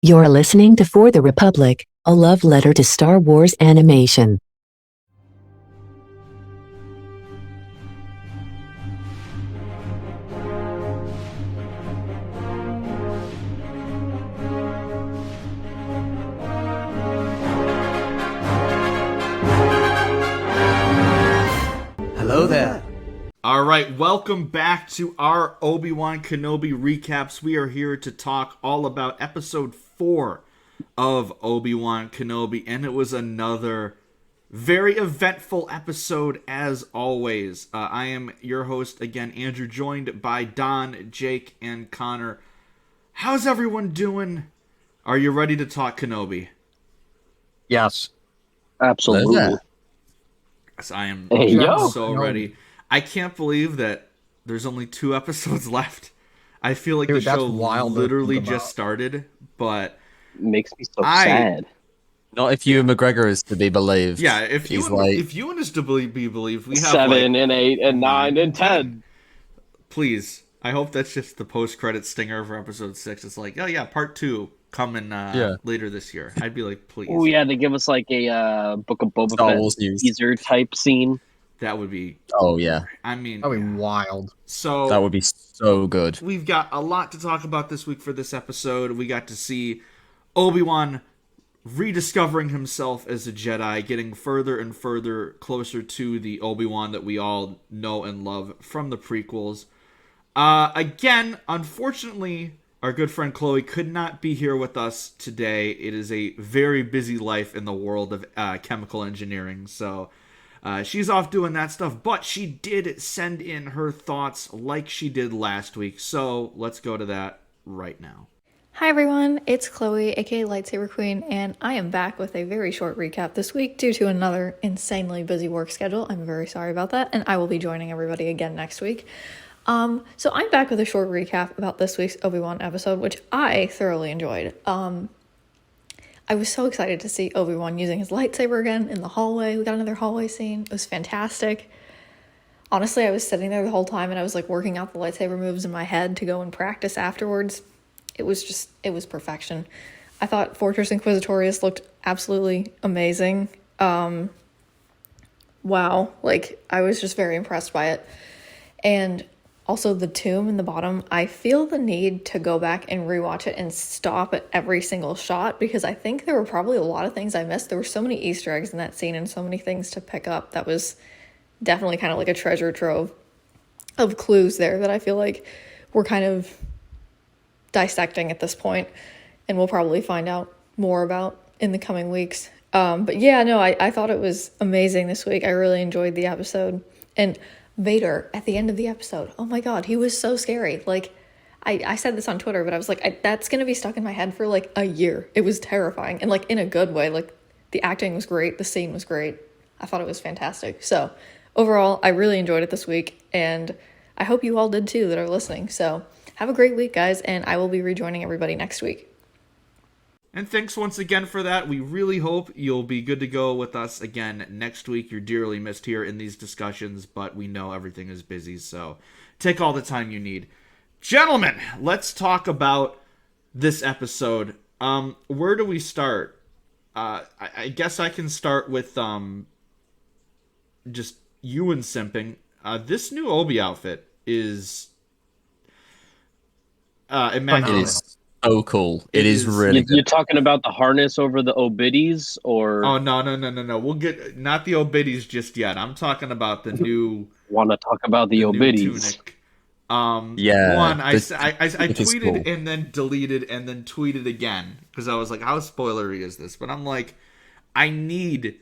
You're listening to For the Republic, a love letter to Star Wars animation. Hello there. All right, welcome back to our Obi-Wan Kenobi recaps. We are here to talk all about episode 4 of Obi-Wan Kenobi, and it was another very eventful episode as always. I am your host again, Andrew, joined by Don, Jake, and Connor. How's everyone doing? Are you ready to talk Kenobi? Yes. Absolutely. Yes, I am Yo. so ready. I can't believe that there's only 2 episodes left. I feel like Dude, the show that's wild to literally think just about. started, but Makes me so sad. Not if Ewan McGregor is to be believed. yeah, if He's Ewan is to be believed, we have 7 and 8 and 9 and 10. Please, I hope that's just the post-credit stinger for episode 6. It's like, oh yeah, part 2 coming later this year. I'd be like, please. Oh yeah, they give us like a Book of Boba Star Fett Wars news. teaser type scene. That would be. Oh yeah, I mean, That'd be wild. so that would be so good. we've got a lot to talk about this week for this episode. We got to see Obi-Wan rediscovering himself as a Jedi, getting further and further closer to the Obi-Wan that we all know and love from the prequels. Again, unfortunately, our good friend Chloe could not be here with us today. It is a very busy life in the world of chemical engineering, so she's off doing that stuff, but she did send in her thoughts like she did last week, so let's go to that right now. Hi everyone, it's Chloe, aka Lightsaber Queen, and I am back with a very short recap this week due to another insanely busy work schedule. I'm very sorry about that, and I will be joining everybody again next week. So I'm back with a short recap about this week's Obi-Wan episode, which I thoroughly enjoyed. I was so excited to see Obi-Wan using his lightsaber again in the hallway. We got another hallway scene. It was fantastic. Honestly, I was sitting there the whole time and I was like working out the lightsaber moves in my head to go and practice afterwards. It was perfection. I thought Fortress Inquisitorius looked absolutely amazing. Wow, like I was just very impressed by it. And also the tomb in the bottom, I feel the need to go back and rewatch it and stop at every single shot because I think there were probably a lot of things I missed. There were so many Easter eggs in that scene and so many things to pick up. That was definitely kind of like a treasure trove of clues there that I feel like we're kind of dissecting at this point and we'll probably find out more about in the coming weeks. But yeah, no, I thought it was amazing this week. I really enjoyed the episode. And Vader at the end of the episode, oh my god, he was so scary. Like I said this on Twitter, but I was like, that's gonna be stuck in my head for like a year. It was terrifying, and like in a good way. Like the acting was great, the scene was great. I thought it was fantastic. So overall, I really enjoyed it this week, and I hope you all did too that are listening. So have a great week, guys, and I will be rejoining everybody next week. And thanks once again for that. We really hope you'll be good to go with us again next week. You're dearly missed here in these discussions, but we know everything is busy, so take all the time you need. Gentlemen, let's talk about this episode. Where do we start? I guess I can start with just Ewan simping. This new Obi outfit is immaculate. It is so cool. It is really good. You're talking about the harness over the Obidis, or Oh no. We'll get not the Obidis just yet. I'm talking about the new want to talk about the new Obidis? tunic. Yeah, One, I tunic is tweeted cool. and then deleted and then tweeted again because I was like, how spoilery is this? But I'm like, I need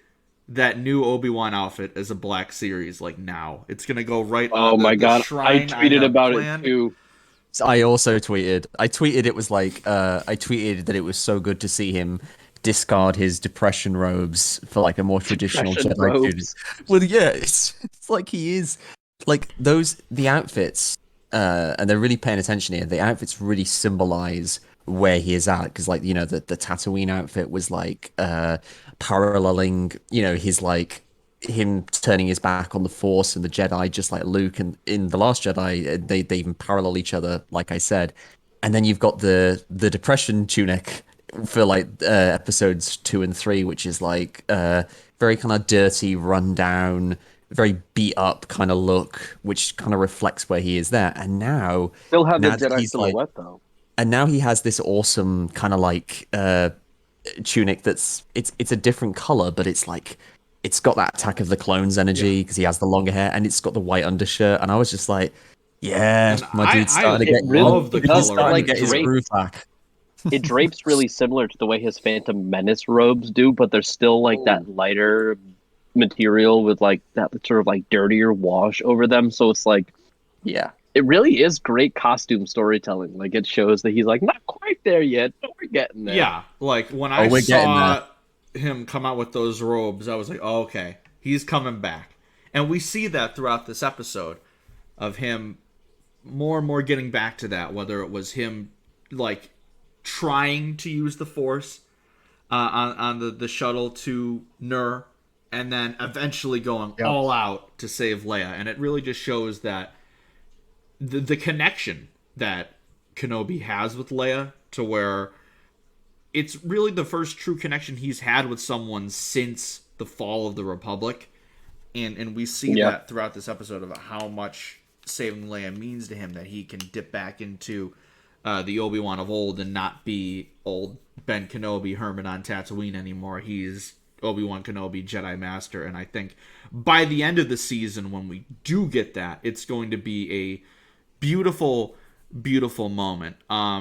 that new Obi-Wan outfit as a Black Series like now. It's gonna go right on Oh the, my the god, I shrine tweeted have about planned. it too. I also tweeted. I tweeted it was like. I tweeted that it was so good to see him discard his depression robes for like a more traditional Depression Jedi robes. dude. Well, yeah, it's like he is like the outfits, and they're really paying attention here. The outfits really symbolize where he is at because, like, you know, the Tatooine outfit was like paralleling, you know, his like him turning his back on the Force and the Jedi, just like Luke, and in The Last Jedi, they even parallel each other, like I said. And then you've got the depression tunic for like episodes 2 and 3, which is like very kind of dirty, rundown, very beat up kind of look, which kind of reflects where he is there. And now, Still have the now that Jedi he's like, silhouette though. and now he has this awesome kind of like tunic it's a different color, but it's like it's got that Attack of the Clones energy because he has the longer hair and it's got the white undershirt. And I was just like, yeah, And my dude's I starting to get love the he's color. starting to get his Great. groove back. It drapes really similar to the way his Phantom Menace robes do, but there's still like that lighter material with like that sort of like dirtier wash over them. So it's like, yeah, it really is great costume storytelling. Like it shows that he's like not quite there yet, but we're getting there. Yeah, like when I we're getting saw him come out with those robes, I was like, oh, okay, he's coming back. And we see that throughout this episode of him more and more getting back to that, whether it was him like trying to use the Force on the shuttle to Nur, and then eventually going all out to save Leia. And it really just shows that the connection that Kenobi has with Leia, to where it's really the first true connection he's had with someone since the fall of the Republic. And we see that throughout this episode of how much saving Leia means to him, that he can dip back into the Obi-Wan of old and not be old Ben Kenobi, Hermit on Tatooine anymore. He's Obi-Wan Kenobi, Jedi Master. And I think by the end of the season, when we do get that, it's going to be a beautiful, beautiful moment.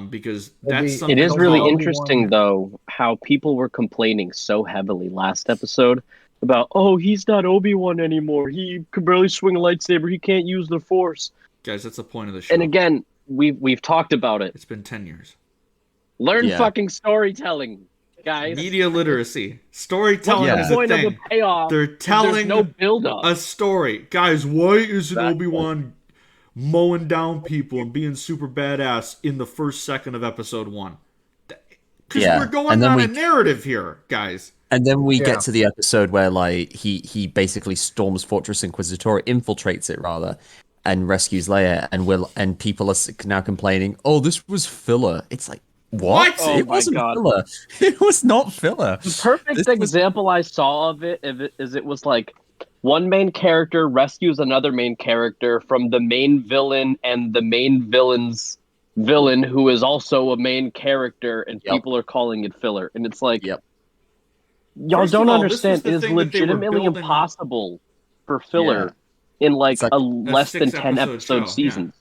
Because that's something. It is really Obi-Wan- interesting though how people were complaining so heavily last episode about, oh, he's not Obi-Wan anymore. He can barely swing a lightsaber. He can't use the Force. Guys, that's the point of the show. And again, we've talked about it. It's been 10 years. Learn Yeah. fucking storytelling, guys. Media literacy. Storytelling What's is the a point of thing. the payoff? They're if telling there's no build up. a story. Guys, why isn't Exactly. Obi-Wan mowing down people and being super badass in the first second of episode 1? Because Yeah, we're going and then on we- a narrative here, guys. And then we Yeah. get to the episode where like he basically storms Fortress Inquisitor, infiltrates it rather, and rescues Leia. And people are now complaining, "Oh, this was filler." It's like, what? What? It Oh my wasn't God. filler. It was not filler. The perfect This was- example I saw of it is it was like one main character rescues another main character from the main villain and the main villain's villain, who is also a main character, and Yep. people are calling it filler. And it's like, Yep. y'all First of don't all, this was understand. the It is thing that they were legitimately building- impossible for filler in like, It's like a less than 10 six-episode episode show, season.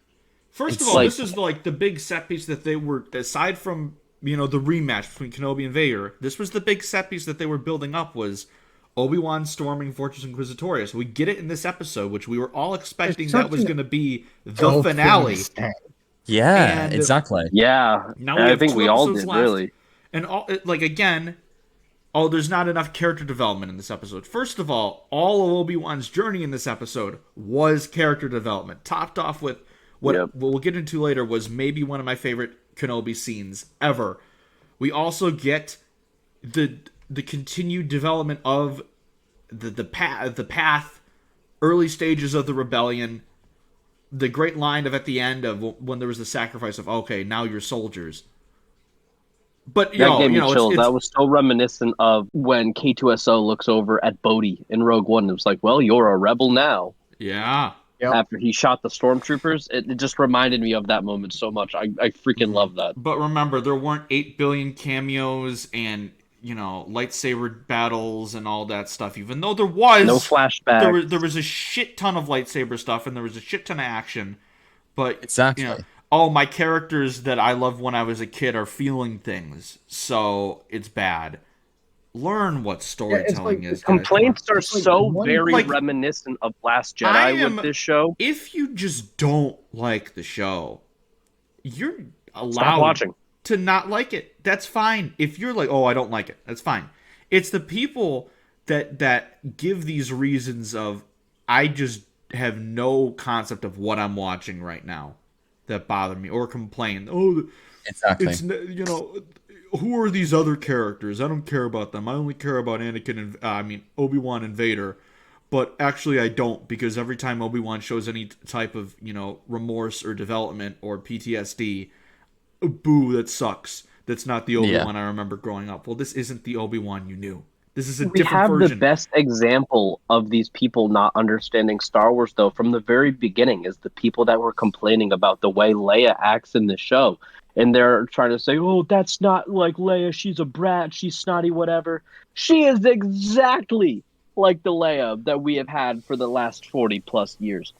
First It's of all, like- this is like the big set piece that they were, aside from, you know, the rematch between Kenobi and Vader, this was the big set piece that they were building up, was Obi-Wan storming Fortress Inquisitoria. So we get it in this episode, which we were all expecting that was going to be the finale. Yeah, And- exactly. Yeah, Now and we I have think 2 we all episodes did, left. really. And all, like, again, there's not enough character development in this episode. First of all of Obi-Wan's journey in this episode was character development, topped off with what we'll get into later was maybe one of my favorite Kenobi scenes ever. We also get the continued development of the path, early stages of the rebellion. The great line of at the end of when there was the sacrifice of, okay, now you're soldiers. But That gave me chills. it's That was so reminiscent of when K2SO looks over at Bodhi in Rogue One. It was like, well, you're a rebel now. yeah. Yep. After he shot the stormtroopers, it just reminded me of that moment so much. I freaking love that. But remember, there weren't 8 billion cameos and, you know, lightsaber battles and all that stuff. Even though there was No flashback. there was a shit ton of lightsaber stuff and there was a shit ton of action. But Exactly. you know, all my characters that I loved when I was a kid are feeling things, so it's bad. Learn what storytelling is. guys. Come on. Complaints are so one- very like, reminiscent of Last I Jedi am- with this show. If you just don't like the show, you're Stop allowed watching. to not like it. That's fine. If you're like, oh, I don't like it, that's fine. It's the people that give these reasons of, I just have no concept of what I'm watching right now, that bother me, or complain. Oh, Exactly. it's, you know, who are these other characters? I don't care about them. I only care about Anakin and Obi-Wan and Vader. But actually I don't, because every time Obi-Wan shows any type of, you know, remorse or development or PTSD, boo, that sucks. that's not the Obi-Wan I remember growing up. Well, this isn't the Obi-Wan you knew. This is a We different have version. the best example of these people not understanding Star Wars, though, from the very beginning, is the people that were complaining about the way Leia acts in the show. And they're trying to say, oh, that's not like Leia. She's a brat. She's snotty, whatever. She is exactly like the Leia that we have had for the last 40 plus years.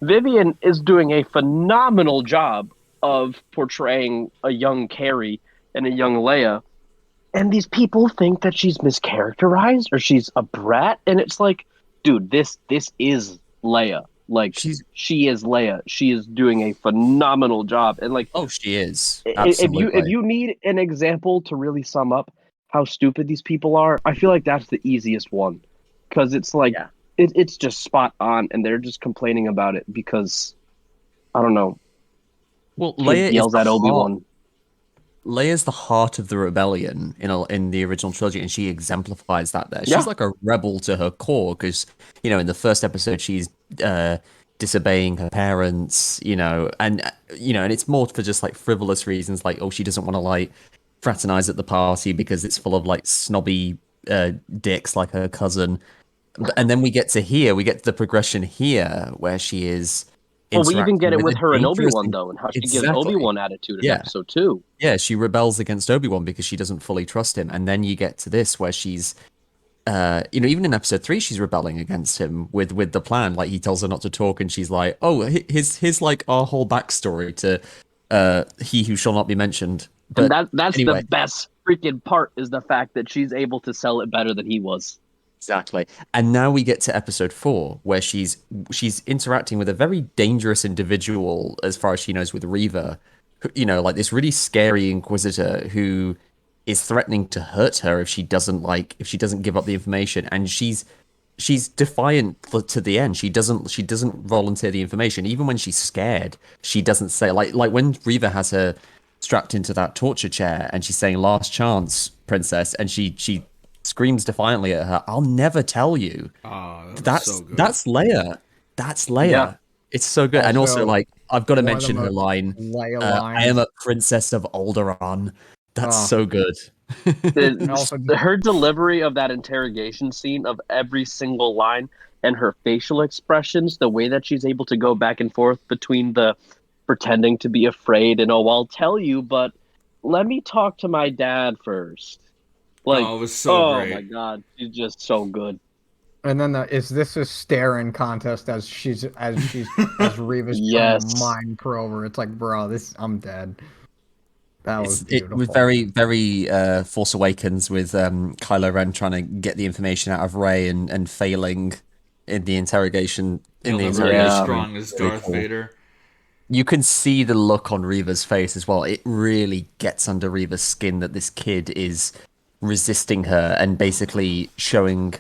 Vivian is doing a phenomenal job of portraying a young Carrie and a young Leia, and these people think that she's mischaracterized or she's a brat, and it's like, dude, this is Leia. Like, she is Leia. She is doing a phenomenal job, and like, Oh, she is. if Absolutely. you need an example to really sum up how stupid these people are, I feel like that's the easiest one, because it's like it's just spot on, and they're just complaining about it because I don't know. Well, Kid Leia yells at Obi-Wan. Leia's the heart of the rebellion in the original trilogy, and she exemplifies that there. Yeah. She's like a rebel to her core because, in the first episode, she's disobeying her parents, and it's more for just like frivolous reasons, like, oh, she doesn't want to like fraternize at the party because it's full of like snobby dicks like her cousin. And then we get to the progression here where she is. Well, we even get it interacting with a her and dangerous Obi-Wan, though, and how she gives Exactly. Obi-Wan attitude in Yeah. episode 2. Yeah, she rebels against Obi-Wan because she doesn't fully trust him. And then you get to this where she's, even in episode 3, she's rebelling against him with the plan. Like, he tells her not to talk, and she's like, oh, his like our whole backstory to he who shall not be mentioned. But And that's anyway. the best freaking part, is the fact that she's able to sell it better than he was. Exactly. And now we get to episode 4, where she's interacting with a very dangerous individual, as far as she knows, with Reva, like this really scary Inquisitor who is threatening to hurt her if she doesn't give up the information. And she's defiant to the end. She doesn't volunteer the information, even when she's scared. She doesn't say, like when Reva has her strapped into that torture chair and she's saying "last chance, princess," and she screams defiantly at her, "I'll never tell you." That's so good. That's Leia. That's Leia. Yeah. It's so good. And also, like, I've got to one of the mention her most line. Leia I am lines. a princess of Alderaan. That's Oh. so good. Her delivery of that interrogation scene, of every single line, and her facial expressions, the way that she's able to go back and forth between the pretending to be afraid and, oh, I'll tell you, but let me talk to my dad first. Like, it was so great. Oh my god, she's just so good. And then is this a staring contest as Reva's Yes. trying to mind Krover? It's like, bro, I'm dead. That was It beautiful. was very, very Force Awakens with Kylo Ren trying to get the information out of Rey and failing in the interrogation. He'll never be interrogation. as strong as Very Darth cool. Vader. You can see the look on Reva's face as well. It really gets under Reva's skin that this kid is resisting her and basically showing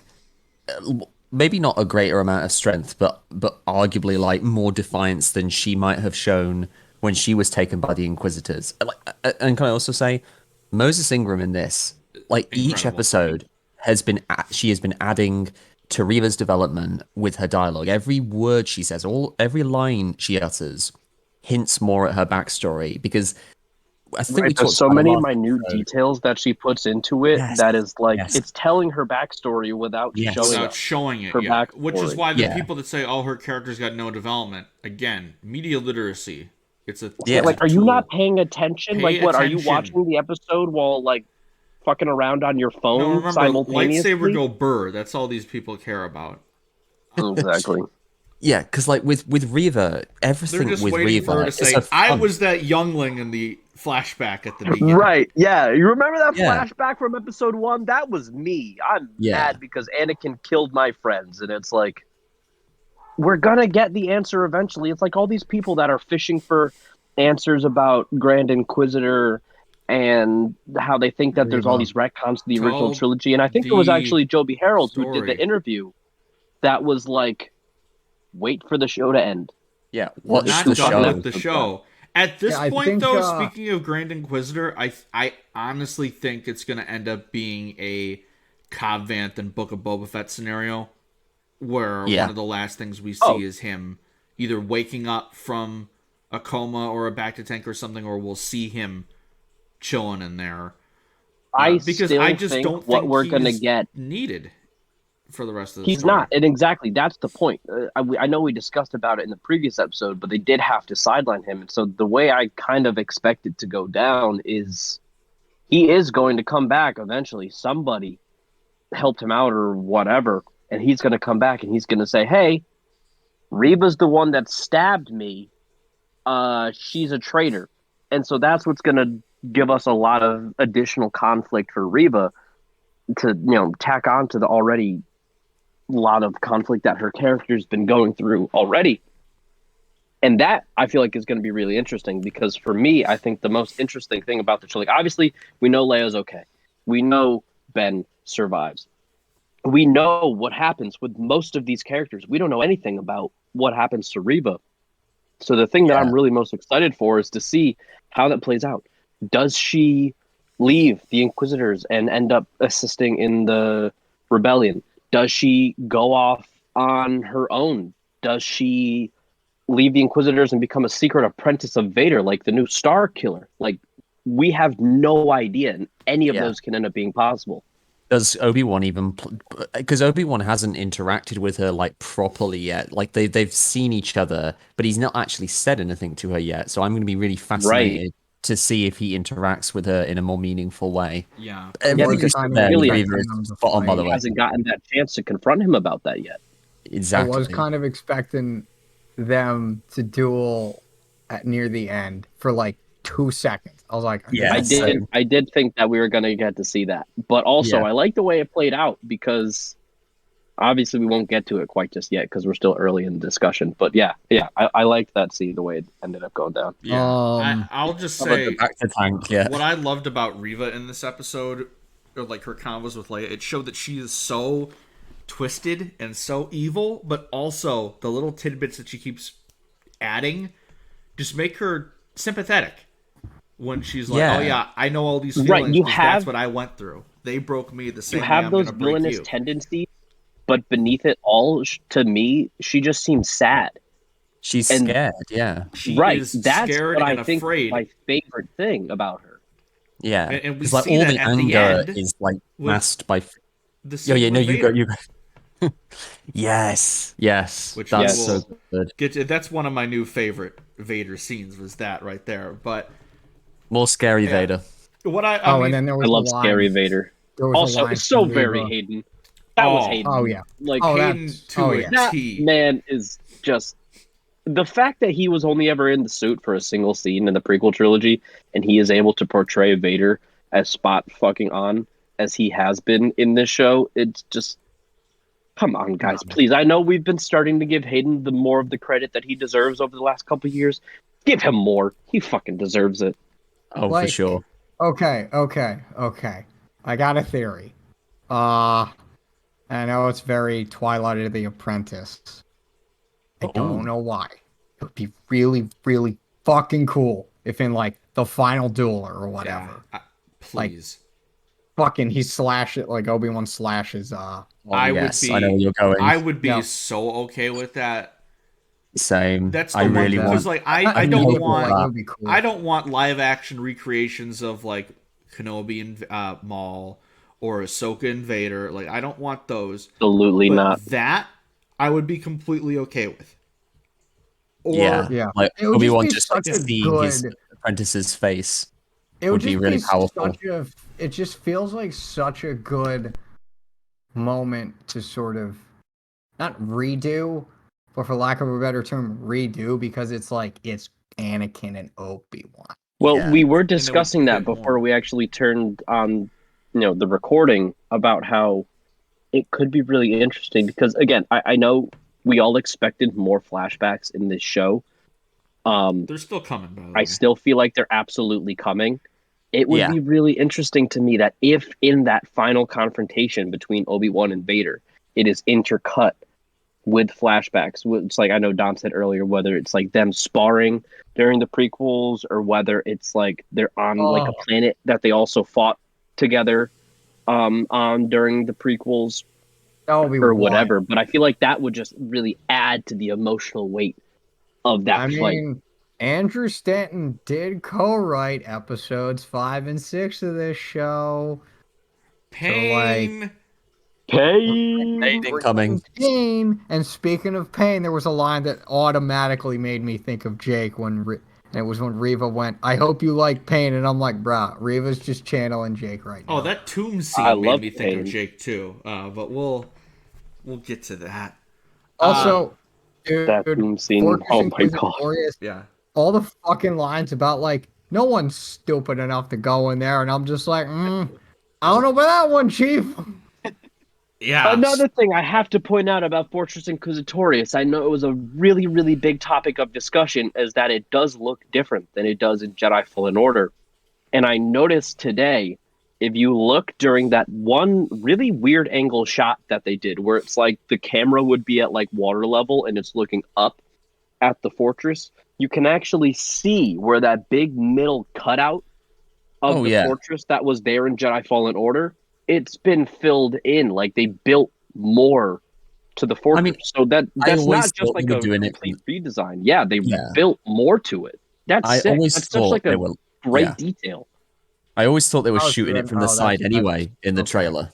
maybe not a greater amount of strength, but arguably like more defiance than she might have shown when she was taken by the Inquisitors. And can I also say, Moses Ingram in this, like each Incredible. episode she has been adding to Reva's development with her dialogue. Every word she says, every line she utters hints more at her backstory, because I think we Right, talked there's so about many last minute episode. details that she puts into it Yes, that is like, yes. it's telling her backstory without Yes. showing Without us showing it, her yeah. backstory. Which is why the Yeah. people that say, "Oh, her character's got no development," again, media literacy. It's a Yeah. Like, are you tool. not paying attention? Pay Like, what, are you attention. watching the episode while like fucking around on your phone No, remember, simultaneously? lightsaber go burr. That's all these people care about. Exactly. Yeah, because like with Reva, They're everything just with waiting Reva for her to is say, a "I fun- was that youngling in the flashback at the beginning." Right. Yeah. You remember that Yeah. flashback from episode 1? That was me. I'm Yeah. mad because Anakin killed my friends. And it's like, we're going to get the answer eventually. It's like all these people that are fishing for answers about Grand Inquisitor and how they think that there's all these retcons to the original Tell trilogy. And I think it was the actually Joby Harold who did story. the interview that was like, wait for the show to end. Yeah, We're watch not the done show. with the show. At this Yeah, I point, think, though, speaking of Grand Inquisitor, I honestly think it's going to end up being a Cobb Vanth and Book of Boba Fett scenario, where Yeah. one of the last things we see Oh. is him either waking up from a coma or a back to tank or something, or we'll see him chilling in there. Because I just think don't what think we're gonna he's get. needed for the rest of the He's story. not, and exactly that's the point. I know we discussed about it in the previous episode, but they did have to sideline him, and so the way I kind of expect it to go down is he is going to come back eventually. Somebody helped him out or whatever, and he's going to come back and he's going to say, "Hey, Reba's the one that stabbed me. She's a traitor," and so that's what's going to give us a lot of additional conflict for Reba to tack on to the already lot of conflict that her character's been going through already. And that I feel like is going to be really interesting because for me, I think the most interesting thing about the show, like obviously we know Leia's okay. We know Ben survives. We know what happens with most of these characters. We don't know anything about what happens to Reba. So the thing that I'm really most excited for is to see how that plays out. Does she leave the Inquisitors and end up assisting in the rebellion? Does she go off on her own? Does she leave the Inquisitors and become a secret apprentice of Vader, like the new Star Killer? Like, we have no idea, and any of those can end up being possible. Does Obi-Wan even... Because Obi-Wan hasn't interacted with her, like, properly yet. Like, they've seen each other, but he's not actually said anything to her yet. So I'm going to be really fascinated to see if he interacts with her in a more meaningful way. Yeah. Because really he spot on, by the way. hasn't gotten that chance to confront him about that yet. Exactly. I was kind of expecting them to duel at near the end for like 2 seconds. I was like, Yeah, I did think that we were going to get to see that, but also I like the way it played out because obviously we won't get to it quite just yet because we're still early in the discussion. But I liked that scene the way it ended up going down. Yeah, I'll just say back to tank, what I loved about Reva in this episode, or like her convos with Leia, it showed that she is so twisted and so evil, but also the little tidbits that she keeps adding just make her sympathetic. When she's like, "Oh yeah, I know all these feelings because that's what I went through. They broke me the same way I'm going to break you." You have those villainous tendencies, but beneath it all, to me, she just seems sad. She's scared, yeah. She is that's scared what and I think afraid. my favorite thing about her. Yeah, and we like see all that the at anger the end is like masked by. The scene you with go. Yes, which that's so good. That's one of my new favorite Vader scenes. Was that right there? But more scary Vader. What I mean, and then there was I love scary Vader. Also, it's so very Hayden. That was Hayden. Oh yeah, like Hayden to a that T. man is just the fact that he was only ever in the suit for a single scene in the prequel trilogy, and he is able to portray Vader as spot fucking on as he has been in this show. It's just, come on, guys, please. I know we've been starting to give Hayden the more of the credit that he deserves over the last couple of years. Give him more. He fucking deserves it. Oh, for sure. Okay. I got a theory. I know it's very Twilight of the Apprentice. I don't know why. It would be really, really fucking cool if in like the final duel or whatever. Please. Fucking he slashes like Obi-Wan slashes I know where you're going. I would be so okay with that. Same. That's I really want. Because like I don't want cool. I don't want live action recreations of like Kenobi and Maul or Ahsoka and Vader. Like I don't want those. Absolutely not. That I would be completely okay with. Or, yeah. Like it would Obi-Wan just be just such a seeing good his apprentice's face it would be really powerful. It just feels like such a good moment to sort of not redo, but for lack of a better term, redo, because it's like it's Anakin and Obi-Wan. Well, we were discussing that before we actually turned on, the recording about how it could be really interesting because, again, I know we all expected more flashbacks in this show. They're still coming, by the way. I still feel like they're absolutely coming. It would be really interesting to me that if in that final confrontation between Obi-Wan and Vader, it is intercut with flashbacks. It's like I know Dom said earlier, whether it's like them sparring during the prequels or whether it's like they're on like a planet that they also fought together on during the prequels or whatever. But I feel like that would just really add to the emotional weight of that fight. Andrew Stanton did co-write episodes 5 and 6 of this show. Pain. Pain. Pain incoming. Pain. And speaking of pain, there was a line that automatically made me think of Jake and it was when Reva went, "I hope you like pain," and I'm like, "Bruh, Reva's just channeling Jake right now." Oh, that tomb I scene made love me think of Pain. Jake too. But we'll get to that. Also, dude, That tomb scene. Fortress Oh my god. Inquisitorius, Yeah. all the fucking lines about like no one's stupid enough to go in there, and I'm just like, I don't know about that one, Chief. Yeah. Another thing I have to point out about Fortress Inquisitorius, I know it was a really, really big topic of discussion, is that it does look different than it does in Jedi Fallen Order. And I noticed today, if you look during that one really weird angle shot that they did, where it's like the camera would be at like water level and it's looking up at the fortress, you can actually see where that big middle cutout of the fortress that was there in Jedi Fallen Order, it's been filled in. Like they built more to the fortress. I mean, so that's always not just thought they like were a doing it complete redesign. Yeah, they Yeah. built more to it. That's I sick. always That's such thought like they a were. great Yeah. detail. I always thought they were Oh, shooting so it from then- the oh, side that's- anyway in the okay. trailer.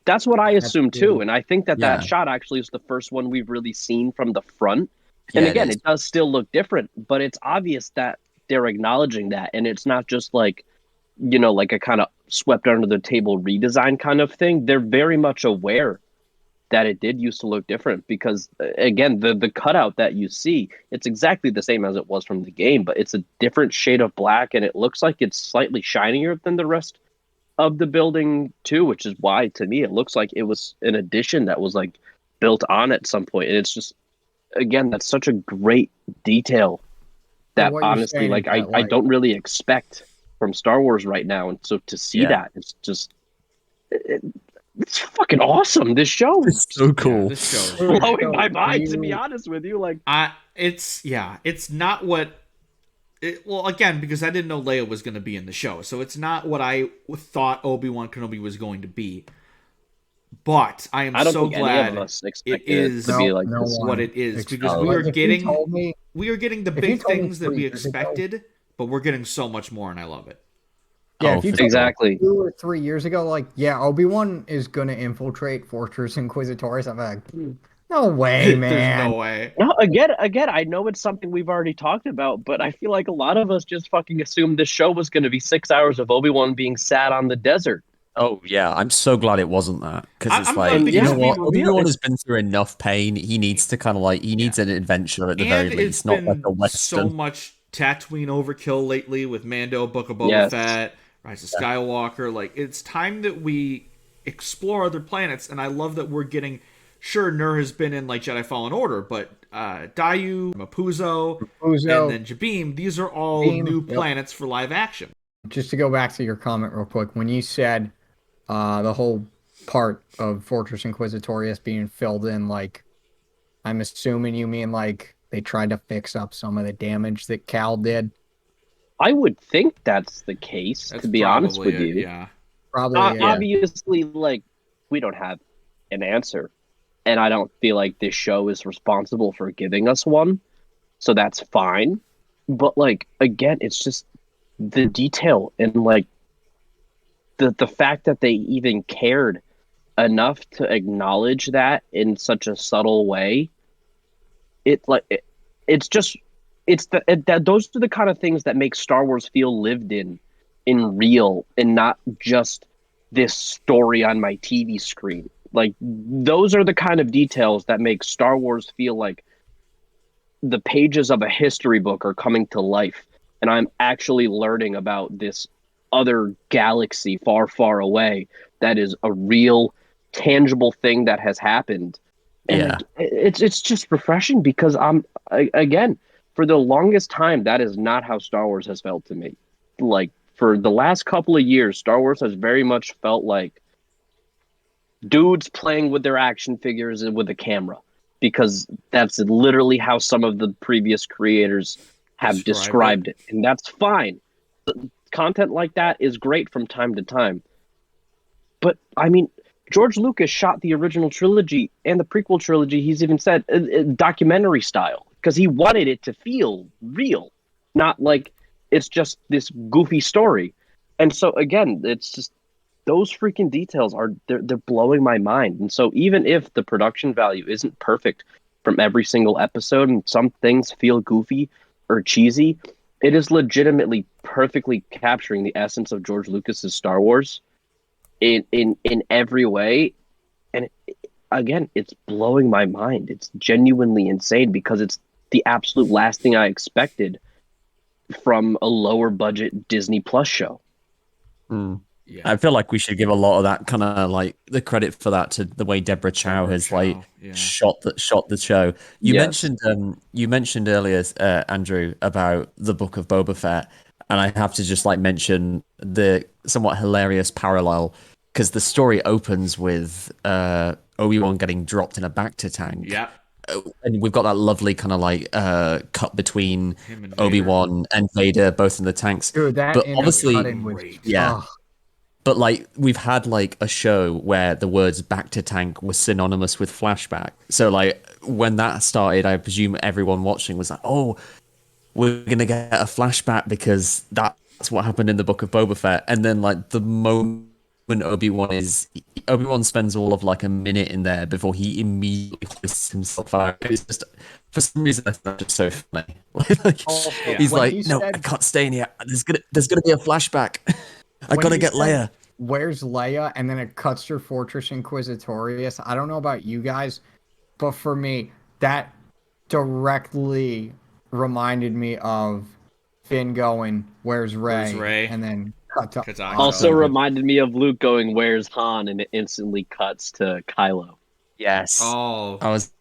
That's what I That's assumed cool. too, and I think that Yeah. that shot actually is the first one we've really seen from the front. Yeah, And it again, is. it does still look different, but it's obvious that they're acknowledging that, and it's not just like, you know, like a kind of swept under the table redesign kind of thing. They're very much aware that it did used to look different because, again, the cutout that you see, it's exactly the same as it was from the game, but it's a different shade of black, and it looks like it's slightly shinier than the rest of the building too, which is why to me it looks like it was an addition that was like built on at some point. And it's just, again, that's such a great detail that what you're honestly, saying like is I, that, I like- don't really expect from Star Wars right now. And so to see Yeah. that, it's just it's fucking awesome. This show is It's so cool. Yeah, this show is blowing my mind, you- to be honest with you. Like, it's not what well, again, because I didn't know Leia was going to be in the show, so it's not what I thought Obi-Wan Kenobi was going to be. But I am I don't so think any glad of us it expected is it to be like no this. one. what it is, Except- because Oh, we are Like, if you getting told me- the if you big told me things that 3 we years ago- expected, but we're getting so much more, and I love it. Yeah, Oh, if you for told me Exactly. 2 or 3 years ago, like, yeah, Obi-Wan is gonna infiltrate Fortress Inquisitorius, I'm like, no way, man. There's no way. No, again, I know it's something we've already talked about, but I feel like a lot of us just fucking assumed this show was going to be 6 hours of Obi-Wan being sad on the desert. Oh yeah, I'm so glad it wasn't that because it's I'm like, glad you because know we what, revealed Obi-Wan it. has been through enough pain. He needs to kind of like he needs an adventure at the very And it's least, not been like a western. so much Tatooine overkill lately with Mando, Book of Boba Yes. Fett, Rise of Skywalker. Like, it's time that we explore other planets, and I love that we're getting. Sure, Nur has been in like Jedi Fallen Order, but Dayu, Mapuzo, and then Jabim. These are all Jabim, new yep. planets for live action. Just to go back to your comment real quick, when you said the whole part of Fortress Inquisitorius being filled in, like, I'm assuming you mean like they tried to fix up some of the damage that Cal did. I would think that's the case, That's to be honest probably with it, you. yeah. Probably, yeah. Obviously, like, we don't have an answer, and I don't feel like this show is responsible for giving us one, so that's fine. But, like, again, it's just the detail and, like, the fact that they even cared enough to acknowledge that in such a subtle way. It's just those are the kind of things that make Star Wars feel lived in real, and not just this story on my TV screen. Like, those are the kind of details that make Star Wars feel like the pages of a history book are coming to life, and I'm actually learning about this other galaxy far, far away that is a real, tangible thing that has happened. And Yeah. it's just refreshing because again, for the longest time, that is not how Star Wars has felt to me. Like, for the last couple of years, Star Wars has very much felt like dudes playing with their action figures and with a camera, because that's literally how some of the previous creators have described it. And that's fine. Content like that is great from time to time. But, I mean, George Lucas shot the original trilogy and the prequel trilogy, he's even said, documentary style, because he wanted it to feel real. not like it's just this goofy story. And so again, it's just those freaking details are they're blowing my mind. And so even if the production value isn't perfect from every single episode and some things feel goofy or cheesy, it is legitimately perfectly capturing the essence of George Lucas's Star Wars in every way. And again, it's blowing my mind. It's genuinely insane because it's the absolute last thing I expected from a lower budget Disney Plus show. Yeah. I feel like we should give a lot of that kind of like the credit for that to the way Deborah Chow Deborah has Chow, like yeah. shot the show. You Yes. mentioned earlier, Andrew, about the Book of Boba Fett, and I have to just like mention the somewhat hilarious parallel because the story opens with Obi-Wan getting dropped in a Bacta tank. Yeah. And we've got that lovely kind of like cut between Him and Vader. Obi-Wan and Vader, both in the tanks. Dude, that but inner obviously, cut-in was Great. yeah. ugh. But like we've had like a show where the words "Bacta tank" was synonymous with flashback. So like when that started, I presume everyone watching was like, "Oh, we're gonna get a flashback because that's what happened in the Book of Boba Fett." And then like the moment Obi-Wan spends all of like a minute in there before he immediately hoists himself out. It's just for some reason that's just so funny. Like, Also, he's when like, he "No, said- I can't stay in here. There's gonna be a flashback. I When gotta he get said, Leia." Where's Leia? And then it cuts to Fortress Inquisitorius. I don't know about you guys, but for me, that directly reminded me of Finn going, "Where's Rey?" Where's Rey? And then cut to Cut to Han. Also Oh. reminded me of Luke going, "Where's Han?" and it instantly cuts to Kylo. Yes. Oh, I was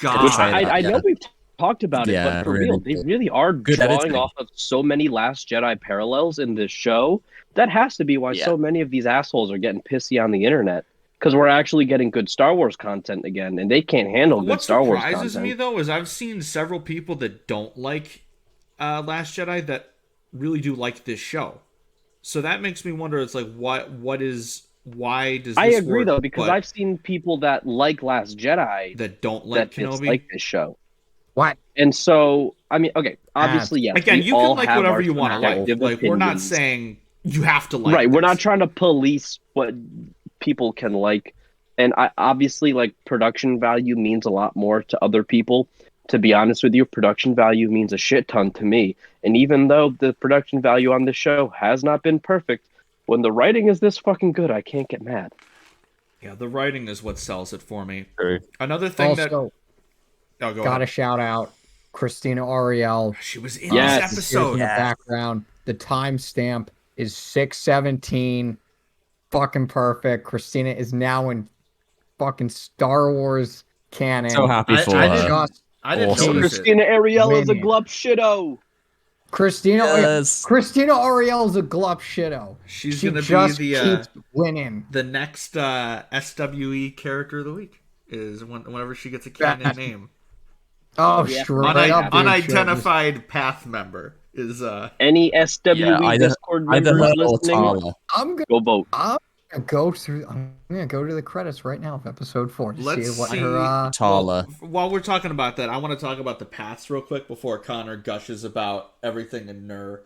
God. Which say I that, know yeah. we've talked about it, Yeah, but for really real, they good. really are Good drawing editing. off of so many Last Jedi parallels in this show. That has to be why Yeah. so many of these assholes are getting pissy on the internet. Because we're actually getting good Star Wars content again, and they can't handle good What Star Wars surprises me content. though is I've seen several people that don't like Last Jedi that really do like this show. So that makes me wonder. It's like why does this I agree work, though, because but I've seen people that like Last Jedi that don't like that Kenobi. dislike this show. what? And so, I mean, okay, obviously, yes. Again, we you all can like have whatever our you want to like. subjective Like we're not opinions. saying you have to like. Right, we're this. not trying to police what people can like. And obviously, like, production value means a lot more to other people. To be honest with you, production value means a shit ton to me. And even though the production value on this show has not been perfect, when the writing is this fucking good, I can't get mad. Yeah, the writing is what sells it for me. True. Another thing that Also, go gotta ahead. shout out Christina Ariel. She was in Yes. this She's here in episode. the background. The timestamp is 6:17. Fucking perfect. Christina is now in fucking Star Wars canon. So happy for I her. didn't- Just I didn't Awesome. notice it. Christina Ariel is a Winning. glup shitto. Christina Yes. Ariel is a glup shitto. She's She gonna just be keeps winning. the next SWE character of the week is whenever she gets a canon name. Oh, Yeah. straight up, dude, Unidentified path member is Any SWE Yeah, either Discord her members or listening, Tala. I'm go vote. gonna go to the credits right now of episode 4 to Let's see what see. her Tala. Well, while we're talking about that, I want to talk about the paths real quick before Connor gushes about everything in Nur.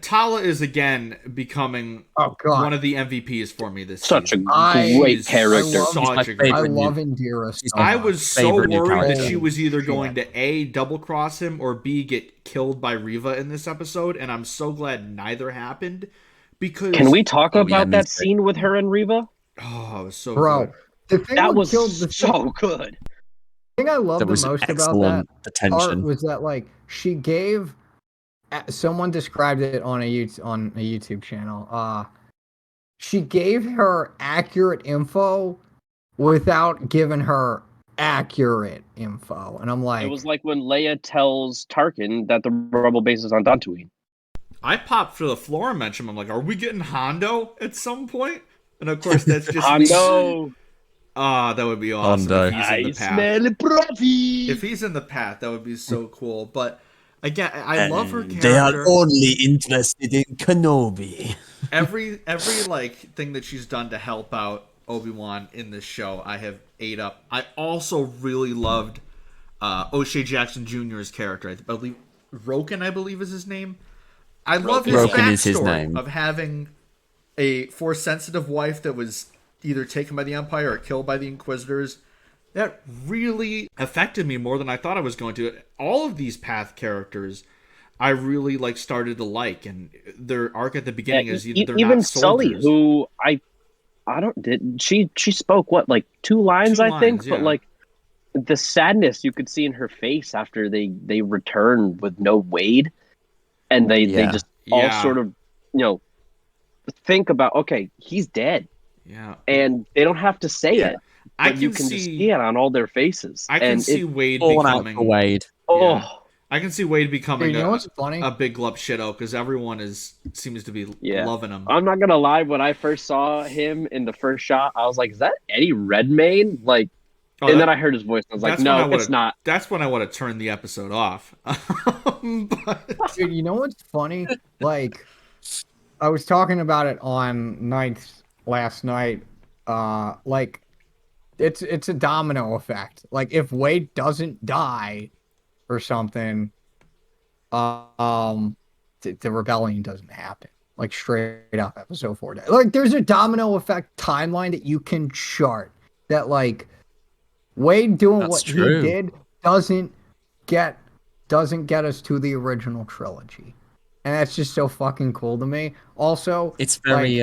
Tala is again becoming oh god. one of the MVPs for me this Such season. a great She's character. I love- such a She's great my I favorite love new- Indira so I much. was so Favorite new worried that character. she was either going Shit. to A, double cross him, or B, get killed by Riva in this episode, and I'm so glad neither happened. Because Can we talk Oh, about yeah, me that too. scene with her and Riva? Oh, it was so Bro, good. the thing That what was killed the so good. thing I loved That the was most about excellent that part attention. was that like she gave someone described it on a YouTube channel. She gave her accurate info without giving her accurate info, and I'm like, It was like when Leia tells Tarkin that the rebel base is on Dantooine. I popped for the floor mention. I'm like, are we getting Hondo at some point? And of course, that's just Hondo, Ah, that would be awesome Hondo. if he's in I the path. smell profit. If he's in the path, that would be so cool. But again, I love her character. They are only interested in Kenobi. every like thing that she's done to help out Obi-Wan in this show, I have ate up. I also really loved O'Shea Jackson Jr.'s character. I believe Roken, I believe, is his name. I love his Roken is his backstory name. of having a Force-sensitive wife that was either taken by the Empire or killed by the Inquisitors. That really affected me more than I thought I was going to. All of these Path characters, I really started to like, and their arc at the beginning is they're even not Sully, soldiers. who I don't did she spoke what, like 2 lines, I think, yeah. but like the sadness you could see in her face after they return with no Wade, and they just all Yeah. sort of think about, okay, he's dead, Yeah, and they don't have to say it, I but you can can see- just see it on all their faces. I can and see it, Wade Falling out becoming. for Wade. oh Yeah. I can see Wade becoming Dude, you know what's funny? a big glup shitto because everyone seems to be yeah. loving him. I'm not gonna lie, when I first saw him in the first shot, I was like, is that Eddie Redmayne? Like, Oh, and that- then I heard his voice, and I was like, that's when I no, would've- it's not. That's when I would have turned the episode off. But Dude, you know what's funny? Like, I was talking about it on Ninth last night. Like, it's a domino effect. Like, if Wade doesn't die or something, the rebellion doesn't happen. Like, straight up, episode 4. Like, there's a domino effect timeline that you can chart. That, like, Wade doing That's what true. he did doesn't get us to the original trilogy, and that's just so fucking cool to me. Also, It's very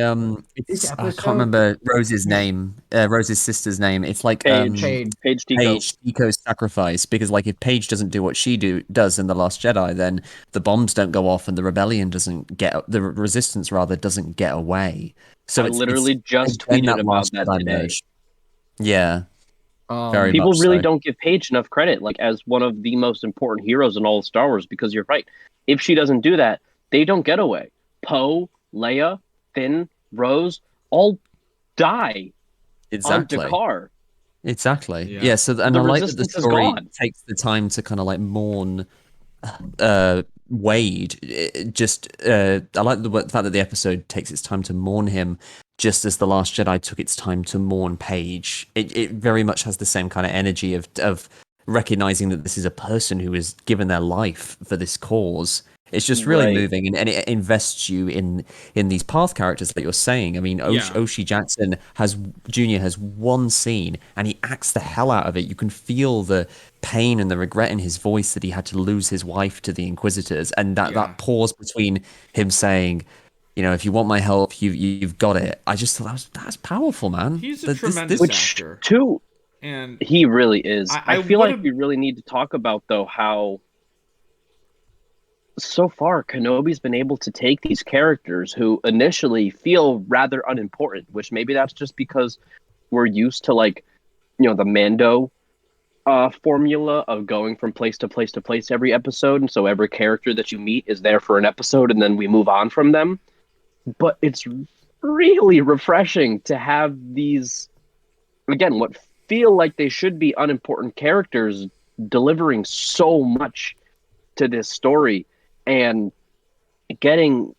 this I episode- can't remember Rose's name, Rose's sister's name. It's like Paige Tico. Paige, Tico's sacrifice, because like if Paige doesn't do what she does in The Last Jedi, then the bombs don't go off and the rebellion the resistance rather doesn't get away. So I literally just again, tweeted about Last that Jedi today. merge. Yeah, very People much really so. don't give Paige enough credit, like as one of the most important heroes in all of Star Wars, because you're right. If she doesn't do that, they don't get away. Poe, Leia, Finn, Rose all die Exactly. on Dakar. Exactly. Yeah. Yeah. So, and The I like that the resistance is story gone. takes the time to kind of like mourn Wade. I like the fact that the episode takes its time to mourn him, just as The Last Jedi took its time to mourn Paige. It very much has the same kind of energy of recognizing that this is a person who has given their life for this cause. It's just really Right. moving, and it invests you in these path characters that you're saying. I mean, Yeah. Oshie Jackson Jr. has one scene, and he acts the hell out of it. You can feel the pain and the regret in his voice that he had to lose his wife to the Inquisitors, and that pause between him saying, you know, if you want my help, you've got it. I just thought that's powerful, man. He's a This- tremendous Which, actor. too, And he really is. I I feel like would've- we really need to talk about, though, how so far Kenobi's been able to take these characters who initially feel rather unimportant, which maybe that's just because we're used to, like, the Mando formula of going from place to place to place every episode, and so every character that you meet is there for an episode and then we move on from them. But it's really refreshing to have these, again, what feel like they should be unimportant characters delivering so much to this story, and getting,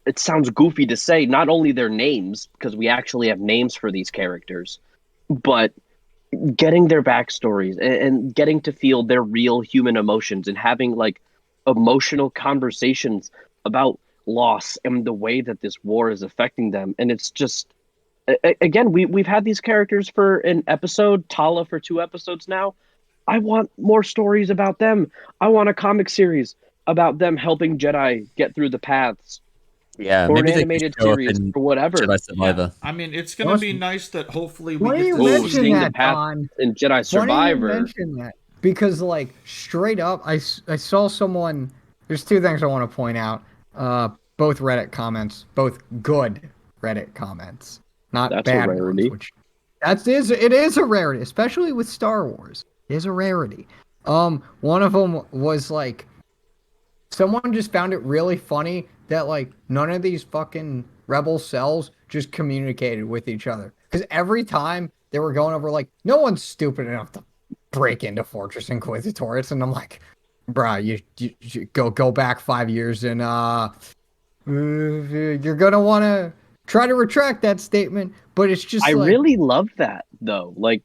it sounds goofy to say, not only their names, because we actually have names for these characters, but getting their backstories and getting to feel their real human emotions and having like emotional conversations about loss and the way that this war is affecting them. And it's just, again, we've had these characters for an episode, Tala for 2 episodes now. I want more stories about them. I want a comic series about them helping Jedi get through the paths, Yeah, or an maybe they could animated show up series, in or whatever. Jedi Survivor. I mean, it's going to What's- be nice that hopefully we Why do get you to mention see. seeing the that, path Don? in Jedi Why do you Survivor. mention that? Because, like, straight up, I saw someone. There's 2 things I want to point out. Both Reddit comments, both good Reddit comments, not That's a bad rarity. ones. It is a rarity, especially with Star Wars. It is a rarity. One of them was like, someone just found it really funny that like none of these fucking rebel cells just communicated with each other, because every time they were going over, like, no one's stupid enough to break into Fortress Inquisitoris, and I'm like, bruh, you go back 5 years, and you're gonna want to try to retract that statement. But it's just I like, really love that, though. Like,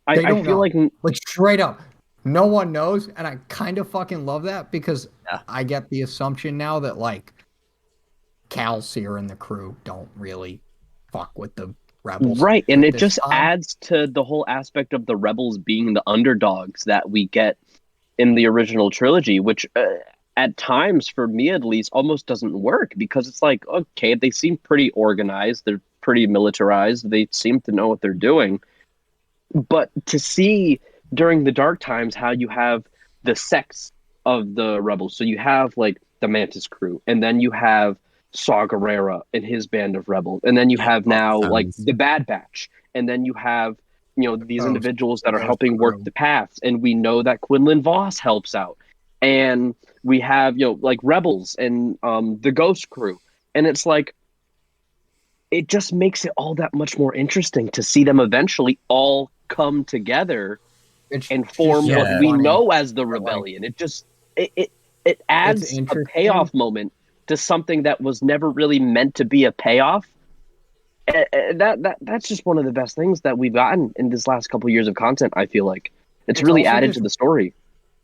They I don't feel know. like like straight up, no one knows, and I kind of fucking love that because Yeah. I get the assumption now that like Cal, Seer, and the crew don't really fuck with the rebels. Right, and it this just time. adds to the whole aspect of the rebels being the underdogs that we get in the original trilogy, which at times, for me at least, almost doesn't work because it's like, okay, they seem pretty organized, they're pretty militarized, they seem to know what they're doing. But to see during the dark times how you have the sects of the rebels, so you have like the Mantis crew, and then you have Saw Gerrera and his band of rebels, and then you have now like the Bad Batch, and then you have these individuals that are helping work the paths, and we know that Quinlan Voss helps out, and we have like rebels and the Ghost crew, and it's like it just makes it all that much more interesting to see them eventually all come together and form just what so we funny. know as the Like, rebellion. It adds a interesting. payoff moment to something that was never really meant to be a payoff. That's just one of the best things that we've gotten in this last couple of years of content. I feel like it's really also added just- to the story.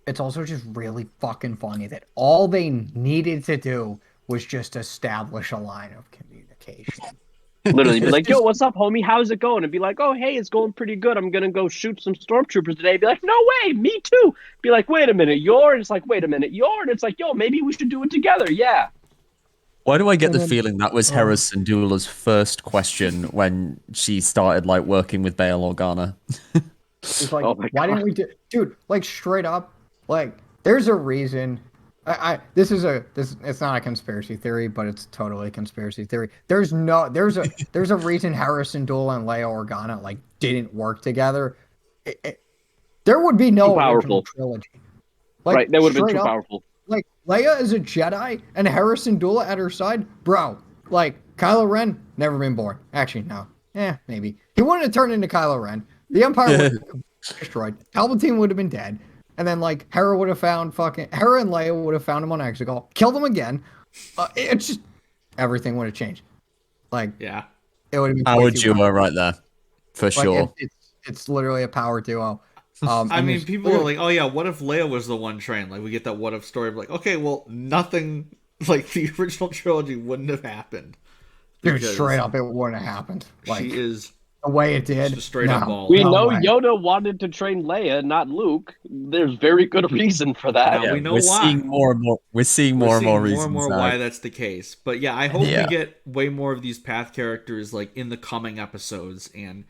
It's also just really fucking funny that all they needed to do was just establish a line of communication. Literally be like, yo, what's up, homie? How's it going? And be like, oh, hey, it's going pretty good. I'm going to go shoot some stormtroopers today. Be like, no way, me too. Be like, wait a minute, you're? And it's like, wait a minute, you're? And it's like, yo, maybe we should do it together. Yeah. Why do I get the feeling that was Hera Syndulla's first question when she started like working with Bail Organa? It's like, Oh my why didn't we do, dude? Like straight up, like there's a reason. It's not a conspiracy theory, but it's totally a conspiracy theory. There's a reason Harrison Syndulla and Leia Organa like didn't work together. There would be no original trilogy. Like, right, that would have been straight too up, powerful. Like Leia is a Jedi and Harrison Syndulla at her side, bro. Like Kylo Ren never been born. Actually, no. Maybe he wouldn't have turned into Kylo Ren. The Empire would have been destroyed. Palpatine would have been dead. And then, like, Hera and Leia would have found him on Exegol, killed him again. It's just, everything would have changed. Like, Yeah. it would have been Power duo right there, for sure. It's literally a power duo. I mean, people are like, oh yeah, what if Leia was the one trained? Like, we get that what if story of like, okay, well, nothing like the original trilogy wouldn't have happened. Dude, straight up, it wouldn't have happened. Like, she is the way it did. just a straight up ball. We No know way. Yoda wanted to train Leia, not Luke. There's very good reason for that. Now, we know we're why. seeing more and more. We're seeing more and more reasons. Why that's the case. But yeah, I hope we get way more of these path characters like in the coming episodes. And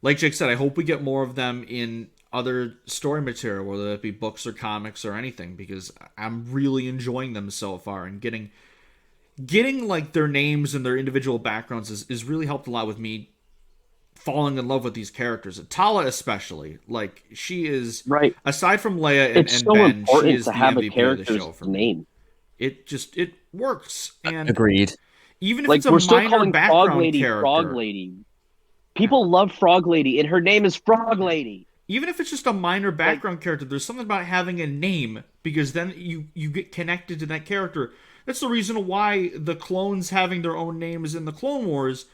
like Jake said, I hope we get more of them in other story material, whether it be books or comics or anything, because I'm really enjoying them so far, and getting like their names and their individual backgrounds is really helped a lot with me falling in love with these characters. Tala especially, like, she is right. Aside from Leia and, It's and so Ben, important she is to the have MVP a of the character's show for me. name. It works, and Agreed. even if Like, it's a we're still minor calling background Frog Lady character, Frog Lady. People love Frog Lady, and her name is Frog Lady. even if it's just a minor background character, there's something about having a name, because then you get connected to that character. That's the reason why the clones having their own names in the Clone Wars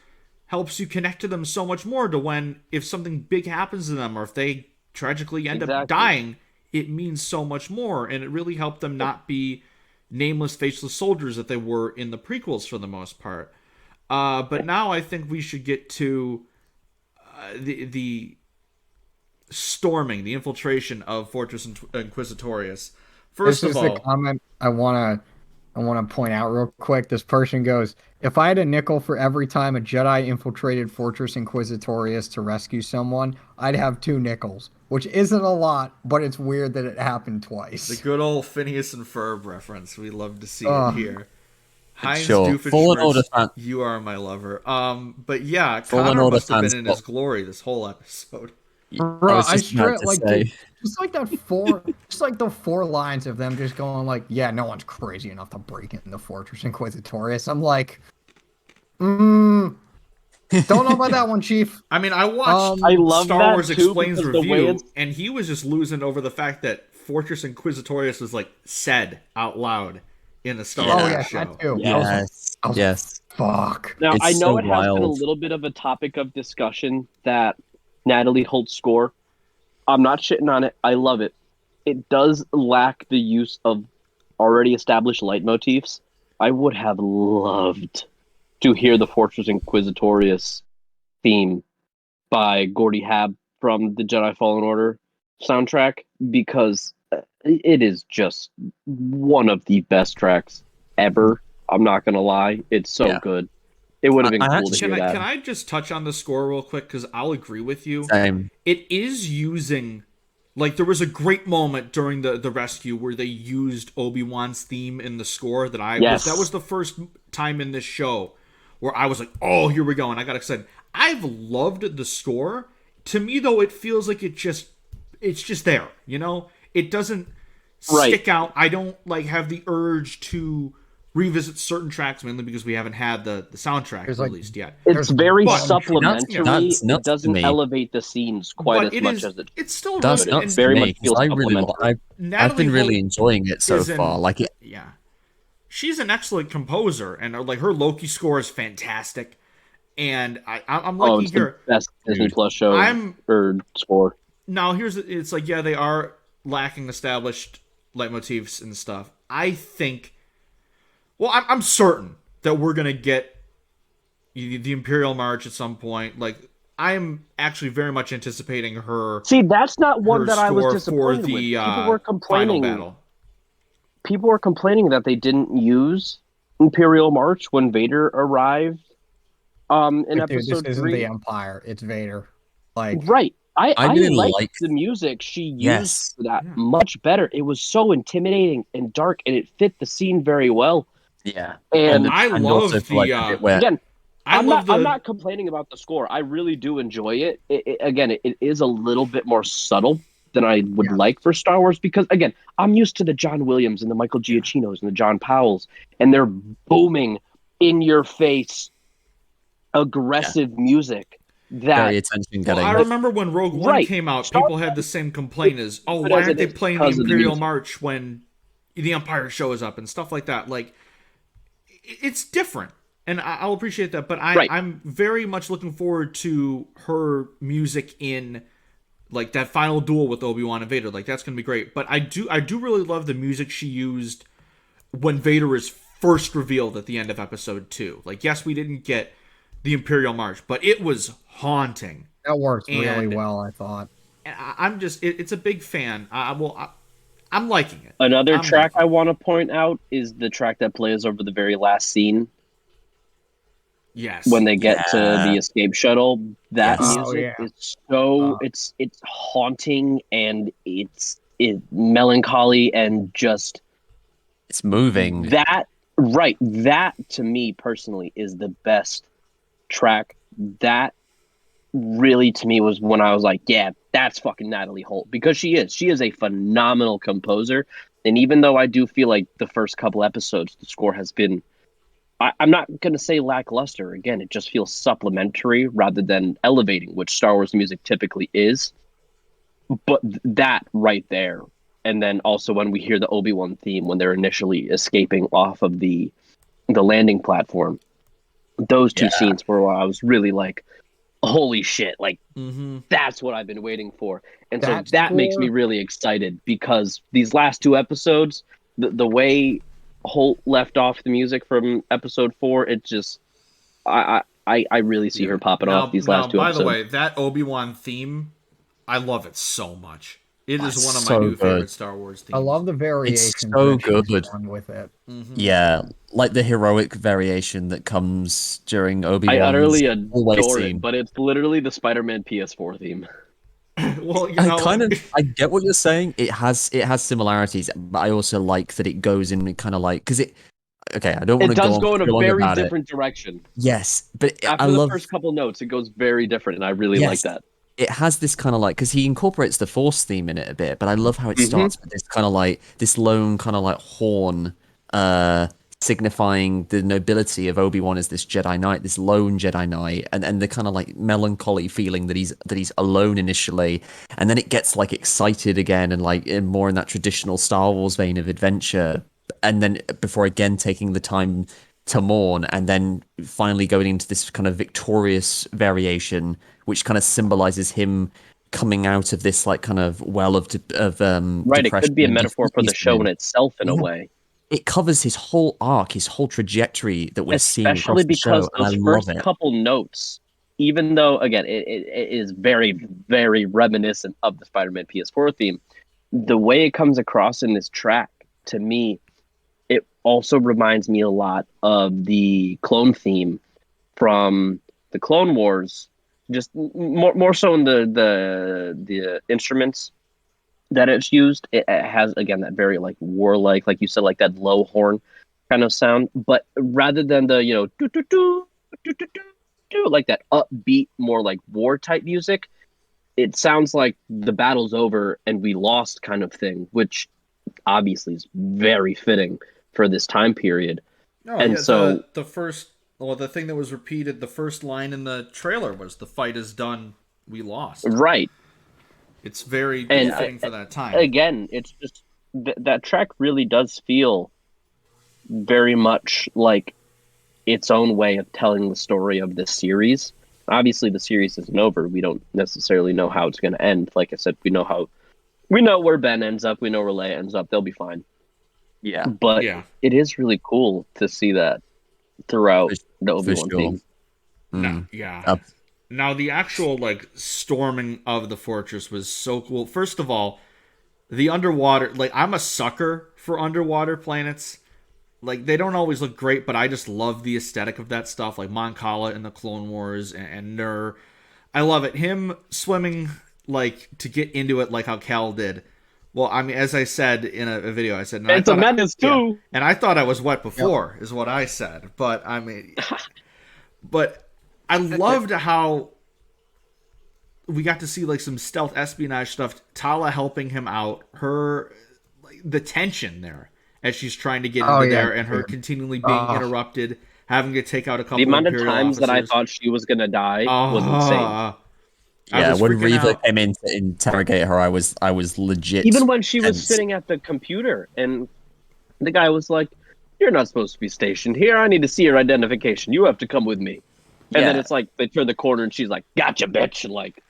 helps you connect to them so much more, to when, if something big happens to them, or if they tragically end up dying, it means so much more, and it really helped them not be nameless, faceless soldiers that they were in the prequels for the most part. But now I think we should get to the storming, the infiltration of Fortress Inquisitorius. First this of is all, the comment I want to point out real quick. This person goes, if I had a nickel for every time a Jedi infiltrated Fortress Inquisitorius to rescue someone, I'd have 2 nickels, which isn't a lot, but it's weird that it happened twice. the good old Phineas and Ferb reference. We love to see it here. Heinz Sure. Fallen Order Doofenshmirtz, fan. you are my lover. But yeah, Fallen Connor Order must have been fans in his glory this whole episode. Bro, was just about to say. just like that just like the 4 lines of them just going like, yeah, no one's crazy enough to break into Fortress Inquisitorius. I'm like, don't know about that one, Chief. I mean, I watched I love Star that Wars too, Explains because the way review, it's- and he was just losing over the fact that Fortress Inquisitorius was like said out loud in the Star Oh Wars yeah, show. that too. Yes. I was like, Yes. fuck. Now, It's I know so it has been a wild. little bit of a topic of discussion that Natalie Holt's score. I'm not shitting on it. I love it. it does lack the use of already established leitmotifs. I would have loved to hear the Fortress Inquisitorius theme by Gordy Hab from the Jedi Fallen Order soundtrack, because it is just one of the best tracks ever. I'm not gonna lie, it's so good. It would have been cool to hear that. Can I just touch on the score real quick, because I'll agree with you. Same. It is using, like, there was a great moment during the rescue where they used Obi-Wan's theme in the score that that was the first time in this show where I was like, oh, here we go, and I got excited. I've loved the score. To me, though, it feels like it's just there, you know? It doesn't stick out. I don't have the urge to revisit certain tracks, mainly because we haven't had the soundtrack released yet. It's very supplementary. Nuts it doesn't me. elevate the scenes quite as much as it. It's still That's really, nuts very to much me, feels 'cause supplementary. I've been really enjoying it so isn't- far. Like it, yeah, she's an excellent composer, and her Loki score is fantastic. And I'm liking it's the her best Disney Plus show or score. now. It's like, yeah, they are lacking established leitmotifs and stuff. I think. Well, I'm certain that we're gonna get the Imperial March at some point. Like, I'm actually very much anticipating her. See, that's not one her that I was score disappointed for the with. People were complaining. final battle. People were complaining that they didn't use Imperial March when Vader arrived. In Dude, episode this 3, isn't the Empire. It's Vader. Like, right? I really liked like the music she used Yes. for that much better. It was so intimidating and dark, and it fit the scene very well. yeah. And I and love also for, like, the a bit where- again, I'm love not complaining about the score. I really do enjoy it. It is a little bit more subtle than I would like for Star Wars, because again, I'm used to the John Williams and the Michael Giacchinos and the John Powells, and they're booming in your face aggressive music that very attention getting. I remember when Rogue One Right. came out, Star people had the same complaint as, oh, But why as aren't it they is playing the because of the Imperial music. March when the Empire shows up and stuff like that? Like, it's different, and I'll appreciate that. But I'm very much looking forward to her music in like that final duel with Obi-Wan and Vader. Like, that's gonna be great. But I do really love the music she used when Vader is first revealed at the end of Episode 2. Like, yes, we didn't get the Imperial March, but it was haunting. that works really And- well, I thought. And I'm just, it's a big fan. I'm liking it. Another I'm track liking I want to point out is the track that plays over the very last scene Yes. when they get to Yeah. the escape shuttle. That Yes. music Oh, yeah. is so it's haunting, and it's melancholy, and just It's moving. that to me personally is the best track. That really to me was when I was like, yeah, that's fucking Natalie Holt, because she is a phenomenal composer. And even though I do feel like the first couple episodes the score has been, I'm not going to say lackluster. Again, it just feels supplementary rather than elevating, which Star Wars music typically is. But that right there, and then also when we hear the Obi-Wan theme when they're initially escaping off of the landing platform, those two scenes were where I was really like, holy shit, like that's what I've been waiting for. And so that makes me really excited, because these last two episodes, the way Holt left off the music from episode 4, it just I really see her popping off these last two episodes. By the way, that Obi-Wan theme, I love it so much. It is one of so my new good. favorite Star Wars themes. I love the variations so that she's good. done with it. Yeah, like the heroic variation that comes during Obi-Wan's I utterly hallway adore scene. it, but it's literally the Spider-Man PS4 theme. Well, I get what you're saying. It has similarities, but I also like that it goes in kind of like, because it. Okay, I don't want It to does go in a very about different direction. Yes, but After I the love first couple notes, it goes very different, and I really like that. it has this kind of like, because he incorporates the Force theme in it a bit, but I love how it Mm-hmm. starts with this kind of like this lone kind of like horn, signifying the nobility of Obi-Wan as this Jedi Knight, this lone Jedi Knight, and the kind of like melancholy feeling that he's alone initially, and then it gets like excited again and like more in that traditional Star Wars vein of adventure, and then before again taking the time to mourn, and then finally going into this kind of victorious variation, which kind of symbolizes him coming out of this like kind of well of Right, it depression could be a and metaphor for the defeat show with. in itself, in a Yeah. way. It covers his whole arc, his whole trajectory that we're seeing Especially across the show, because and I those love first it. couple notes, even though, again, it is very, very reminiscent of the Spider-Man PS4 theme, the way it comes across in this track, to me, it also reminds me a lot of the clone theme from the Clone Wars, just more so in the instruments that it's used. It has, again, that very like warlike, like you said, like that low horn kind of sound, but rather than the do do do do do do like that upbeat, more like war type music, it sounds like the battle's over and we lost kind of thing, which obviously is very fitting for this time period. Oh And yeah, so the first, well, the thing that was repeated, the first line in the trailer was "The fight is done, we lost." right, It's very and fitting for that time. again, it's just that track really does feel very much like its own way of telling the story of this series. Obviously, the series isn't over. We don't necessarily know how it's going to end. Like I said, we know where Ben ends up. We know where Leia ends up. They'll be fine. Yeah, But Yeah. it is really cool to see that throughout the for Obi-Wan sure. theme. No, yeah. Uh, Now the actual like storming of the fortress was so cool. First of all, the underwater, like I'm a sucker for underwater planets. Like they don't always look great, but I just love the aesthetic of that stuff, like Mon Cala in the Clone Wars and Nur. I love it. Him swimming like to get into it, like how Cal did. Well, I mean, as I said in a video, I said, and It's a menace too. and I thought I was wet before, is what I said. But I mean, but I loved how we got to see like some stealth espionage stuff. Tala helping him out, her like, the tension there as she's trying to get into there, and her continually being interrupted, having to take out a couple. The amount of Imperial times that I officers. thought she was gonna die was insane. Yeah, when freaking Reva out. came in to interrogate her, I was legit. Even when she was tense. sitting at the computer and the guy was like, "You're not supposed to be stationed here. I need to see your identification. You have to come with me." And then Yeah. it's like they turn the corner and she's like, "Gotcha, bitch!" And like,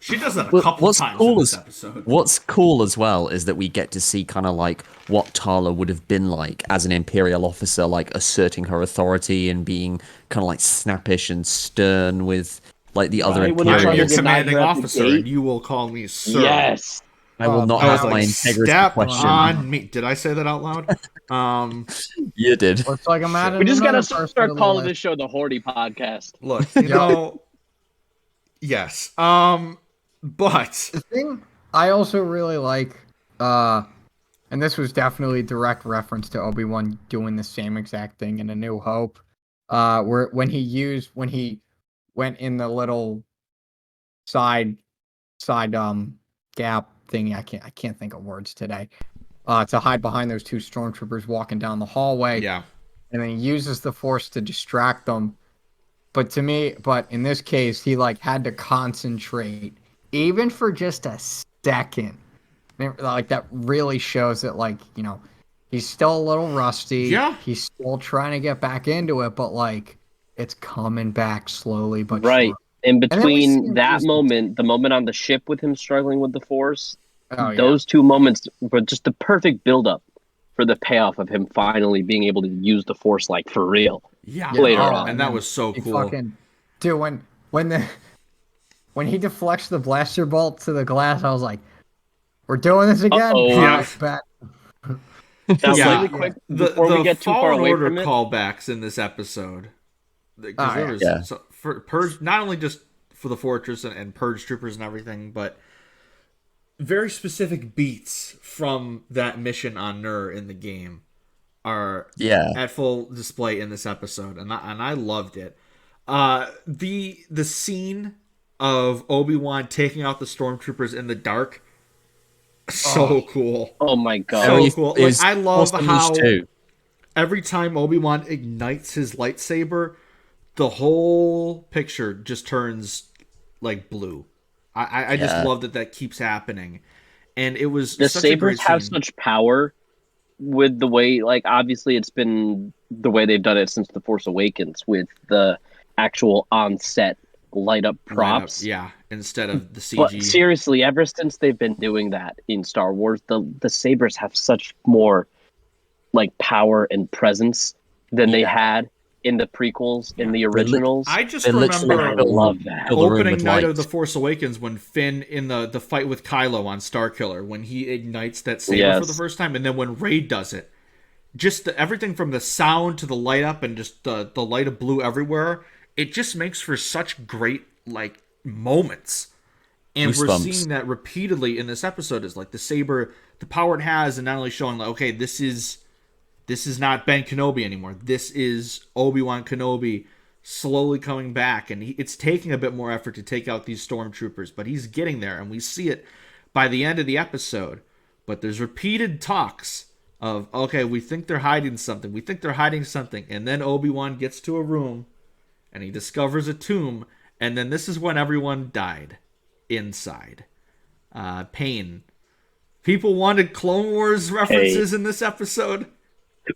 She does that a couple times in this episode. What's cool as well is that we get to see kind of like what Tala would have been like as an Imperial officer, like asserting her authority and being kind of like snappish and stern with like the other Right, when I'm trying to your Imperials. deny commanding her at the officer, gate. and you will call me sir. yes, I will not I was have my like, integrity step questioned. on me. Did I say that out loud? You did. Looks like I'm adding we just gotta another person to start the calling list. this show the Horty Podcast. Look, you know, yes. But The thing I also really like, and this was definitely a direct reference to Obi-Wan doing the same exact thing in A New Hope, where when he went in the little side gap thing. I can't think of words today. To hide behind those two stormtroopers walking down the hallway. yeah, And then he uses the Force to distract them. But in this case, he like had to concentrate, even for just a second. Like that really shows that, like, he's still a little rusty. Yeah. He's still trying to get back into it, but like it's coming back slowly but Right. surely. In then we see between him that use the- moment, the moment on the ship with him struggling with the Force, Oh, yeah. those two moments were just the perfect build-up for the payoff of him finally being able to use the Force like for real. yeah. Later Oh, on. and that was so He cool. fucking dude, when he deflects the blaster bolt to the glass, I was like, "We're doing this again." Uh-oh. All Yeah. right, bet. Now, Yeah. really quick, the before we get too far Fallen away Order from it, callbacks in this episode. Because Oh, there yeah. was Yeah. for Purge, not only just for the Fortress and Purge troopers and everything, but very specific beats from that mission on Nur in the game are Yeah. at full display in this episode, and I loved it. The scene of Obi-Wan taking out the stormtroopers in the dark, so cool. oh my god. So cool. Like, Is I love Force how Unleashed too. every time Obi-Wan ignites his lightsaber, the whole picture just turns like blue. I just Yeah. love that keeps happening. And it was The such a great sabers have scene. such power with the way, like, obviously it's been the way they've done it since The Force Awakens with the actual on-set light up props. Yeah, instead of the CG. But seriously, ever since they've been doing that in Star Wars, the sabers have such more like power and presence than they had in the prequels, in the originals. I just They literally remember I love that. fill the room opening with night light. of The Force Awakens when Finn in the fight with Kylo on Starkiller, when he ignites that saber Yes. for the first time, and then when Rey does it. Just everything from the sound to the light up and just the light of blue everywhere, it just makes for such great like moments. And we're Goosebumps. seeing that repeatedly in this episode is like the saber, the power it has, and not only showing like, okay, this is not Ben Kenobi anymore. This is Obi-Wan Kenobi slowly coming back, and it's taking a bit more effort to take out these stormtroopers, but he's getting there, and we see it by the end of the episode. But there's repeated talks of, okay, we think they're hiding something. We think they're hiding something. And then Obi-Wan gets to a room and he discovers a tomb. And then this is when everyone died inside. Pain. People wanted Clone Wars references in this episode.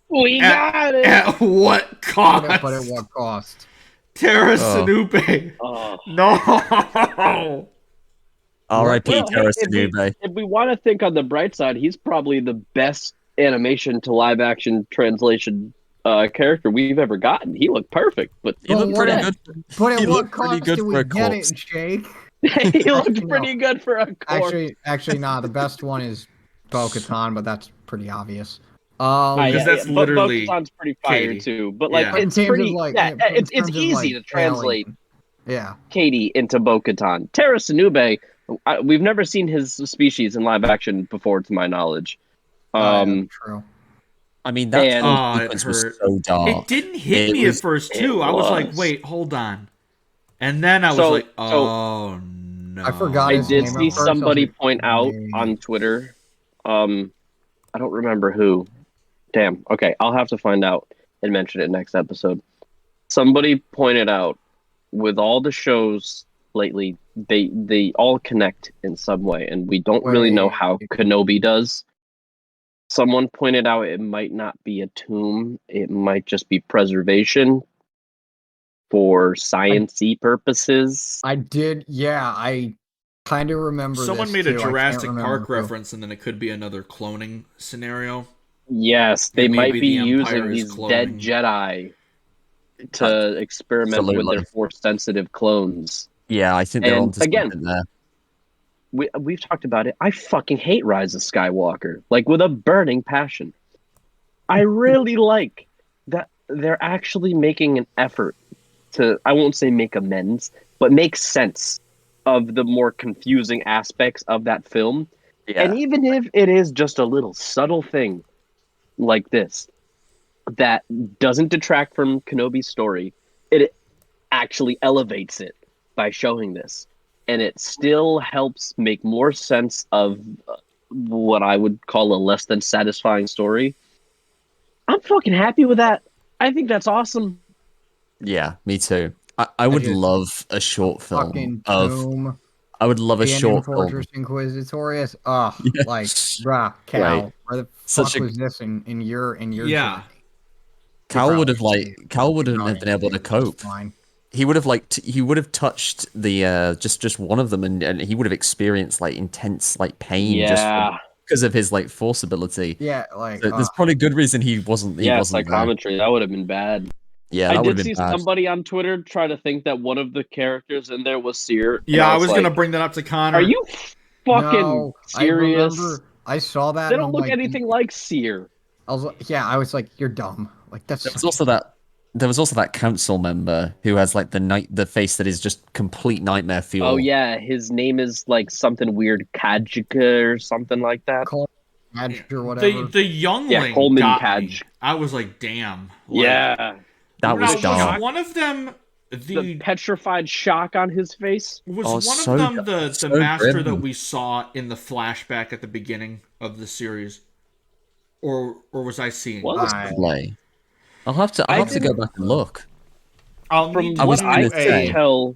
We got it. At what cost? But at what cost? Terra Sinupe. Oh. No. R.I.P. Well, Terra hey, Sinupe. if we want to think on the bright side, he's probably the best animation to live action translation character we've ever gotten. He looked perfect, but He looked pretty good. But He at what looked pretty cost good do for we a get corpse. it, Jake? he looked No. pretty good for a corpse. Actually, nah. The best one is Bo-Katan, but that's pretty obvious. Because that's literally Bo-Katan's pretty fire Katie. too, but like Yeah. in it's terms pretty. of, like, Yeah, in terms it's of, easy like, to translate alien. Yeah. Katie into Bo-Katan. Terra Sinupe, we've never seen his species in live action before, to my knowledge. True. I mean, that And- whole it sequence was hurt. so dark. It didn't hit It me was- at first, too. it I was like, was. wait, hold on. And then I was So- like, so- oh, no. I forgot I his did name see at first. I was somebody like, point out "Wait." on Twitter. I don't remember who. Damn. Okay, I'll have to find out and mention it next episode. Somebody pointed out with all the shows lately, they all connect in some way, and we don't really know how Kenobi does. Someone pointed out it might not be a tomb; it might just be preservation for science-y purposes. I did. Yeah, I kind of remember. Someone this made a too. I can't Jurassic remember Park who. reference, and then it could be another cloning scenario. Yes, they And might maybe be the Empire using is these cloning. dead Jedi to experiment with Absolutely. their Force-sensitive clones. Yeah, I think they're And onto again- something there. We've talked about it. I fucking hate Rise of Skywalker, like with a burning passion. I really like that they're actually making an effort to, I won't say make amends, but make sense of the more confusing aspects of that film. Yeah. And even if it is just a little subtle thing like this that doesn't detract from Kenobi's story, it actually elevates it by showing this. And it still helps make more sense of what I would call a less than satisfying story. I'm fucking happy with that. I think that's awesome. Yeah, me too. I would just- love a short film Fucking of. tomb. I would love a Being in short film. Fortress Inquisitorius. Ugh, Yeah. like, bruh, Cal, Right. where the Such fuck a- was this in your Yeah. journey? Cal would have Probably- Cal wouldn't probably have been able to it's cope. fine. He would have he would have touched the just one of them, and he would have experienced like intense like pain just Yeah. because of his like force ability. Yeah, like, So there's probably a good reason he wasn't. He Yeah, wasn't there. psychometry. That would have been bad. Yeah, that I would did have see been bad. somebody on Twitter try to think that one of the characters in there was Seer. and Yeah, I was like, going to bring that up to Connor. Are you fucking no, serious? I saw that. They and don't I'm look like, anything like Seer. I was like, yeah, I was like, you're dumb. Like, that's There was also that council member who has like the face that is just complete nightmare fuel. Oh yeah, his name is like something weird, Kajika or something like that. Madge or whatever. The youngling Yeah, Coleman got Kaj. me. I was like, damn. Like, Yeah, that was now, dark. was one of them the petrified shock on his face. Was Oh, one so of them dark, the so master grim. that we saw in the flashback at the beginning of the series, or was I seeing? What? Possibly. I'll have to go didn't- back and look. I'll From need I to was do what gonna I say- can tell,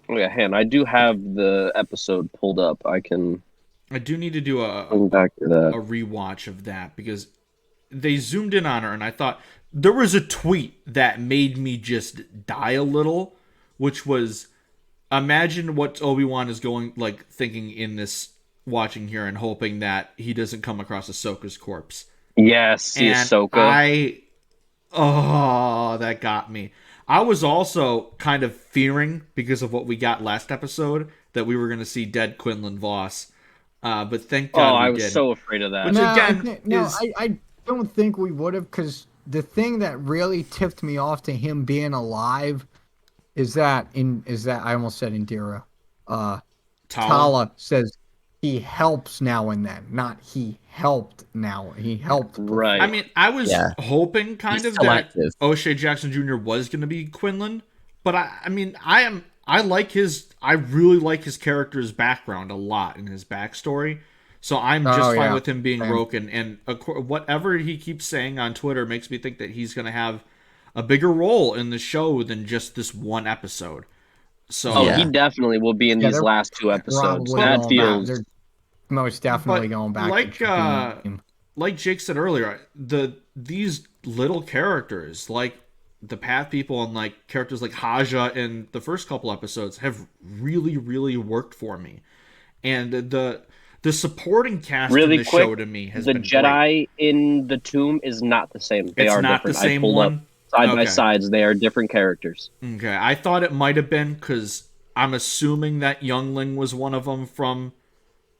oh yeah, Han, I do have the episode pulled up. I can I do need to do bring back to that. a rewatch of that because they zoomed in on her, and I thought there was a tweet that made me just die a little, which was imagine what Obi-Wan is thinking in this watching here and hoping that he doesn't come across Ahsoka's corpse. Yes, see And Ahsoka. that got me. I was also kind of fearing, because of what we got last episode, that we were going to see dead Quinlan Voss. But thank God we I was didn't. so afraid of that. Which again I don't think we would have, because the thing that really tipped me off to him being alive is that I almost said Indira. Tala says he helps now and then, not he helped now. He helped. Right. I mean, I was hoping He's still that active. O'Shea Jackson Jr. was going to be Quinlan, but I really like his character's background a lot in his backstory. So I'm just fine with him being Roken, and whatever he keeps saying on Twitter makes me think that he's going to have a bigger role in the show than just this one episode. So he definitely will be in these last 2 episodes. That feels they're most definitely going back. Like Jake said earlier, these little characters, like the Path people and like characters like Haja in the first couple episodes, have really, really worked for me. And the supporting cast in the show to me has been Jedi great. in the tomb is not the same. They It's are not different. the same I pulled one? up side by sides. They are different characters. Okay, I thought it might have been, because I'm assuming that Youngling was one of them from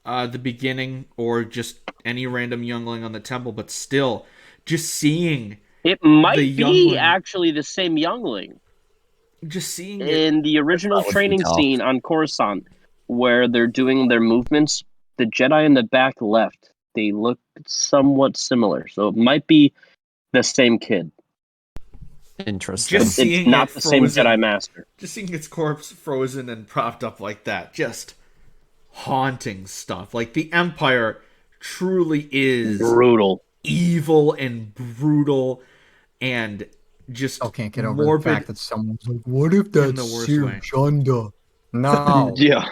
the beginning, or just any random Youngling on the temple, but still, just seeing it might the be youngling, actually the same Youngling. Just seeing in the original training scene on Coruscant, where they're doing their movements, the Jedi in the back left, they look somewhat similar, so it might be the same kid. Interesting. Just it's not the same Jedi Master. Just seeing its corpse frozen and propped up like that, just haunting stuff. Like, the Empire truly is brutal, evil and brutal, and just can't get over morbid. The fact that someone's like, "What if that's Sir Chanda?" No, yeah,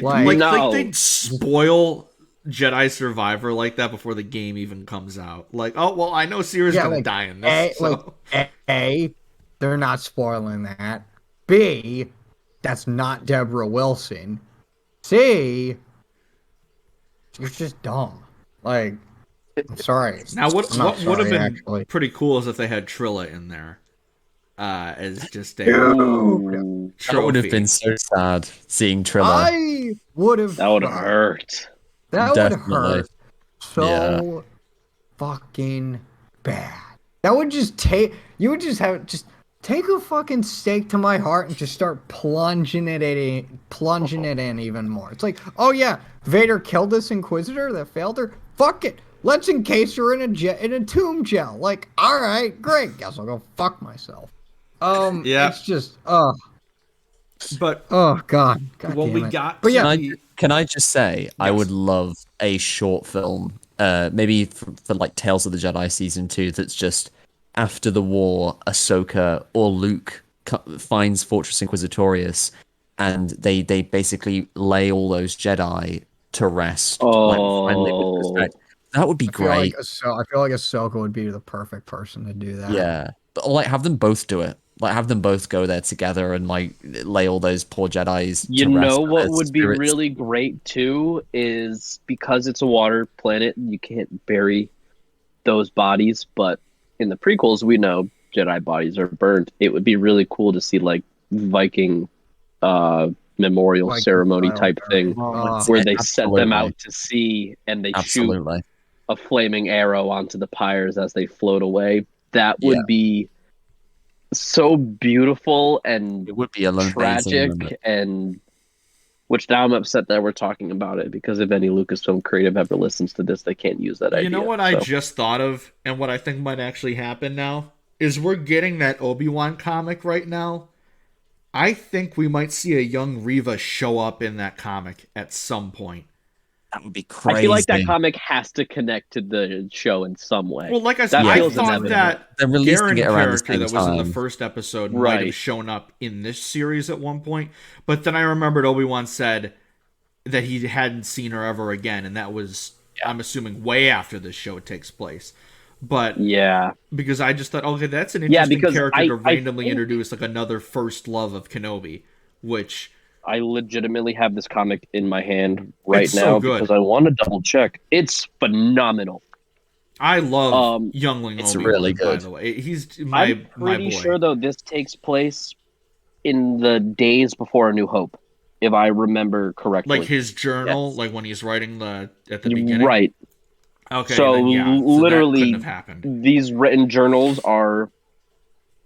like they'd spoil Jedi Survivor like that before the game even comes out. Like, oh well, I know Seer's gonna die in this. A, they're not spoiling that. B, that's not Deborah Wilson. C, you're just dumb. Like, I'm sorry. Now, what would have been pretty cool is if they had Trilla in there as just a trophy. That would have been so sad seeing Trilla. I would have. That would have hurt. That would hurt so fucking bad. That would just take. You would just take a fucking stake to my heart and just start plunging it in even more. It's like, oh yeah, Vader killed this Inquisitor that failed her. Fuck it. Let's encase her in a tomb gel. Like, all right, great. Guess I'll go fuck myself. It's just, But God what we damn it. got. But yeah, can I just say, I would love a short film, maybe for like Tales of the Jedi Season 2, that's just after the war, Ahsoka or Luke finds Fortress Inquisitorius, and they basically lay all those Jedi to rest. Finally with respect. That would be great. I feel like Ahsoka would be the perfect person to do that. Yeah, but like have them both do it. Like have them both go there together and like lay all those poor Jedi's. You know what would be really great too is, because it's a water planet, you can't bury those bodies. But in the prequels, we know Jedi bodies are burned. It would be really cool to see like Viking memorial ceremony type thing, where they set them out to sea and they shoot a flaming arrow onto the pyres as they float away. That would be so beautiful, and it would be tragic, and which now I'm upset that we're talking about it, because if any Lucasfilm creative ever listens to this, they can't use that idea. You know what I just thought of, and what I think might actually happen now, is we're getting that Obi-Wan comic right now. I think we might see a young Reva show up in that comic at some point. That would be crazy. I feel like that comic has to connect to the show in some way. Well, like I said, I thought that Garen character that was in the first episode might have shown up in this series at one point, but then I remembered Obi-Wan said that he hadn't seen her ever again, and that was, I'm assuming, way after this show takes place. But because I just thought, okay, that's an interesting character to randomly introduce, like another first love of Kenobi, which I legitimately have this comic in my hand right It's now so good. because I want to double check. It's phenomenal. I love Um, Youngling it's Obi-Wan, really by good. the way. He's I'm my pretty boy. sure though this takes place in the days before A New Hope, if I remember correctly. Like his journal, Yes. like when he's writing at the beginning. Right. Okay, So then yeah. So that couldn't literally, have happened. these written journals are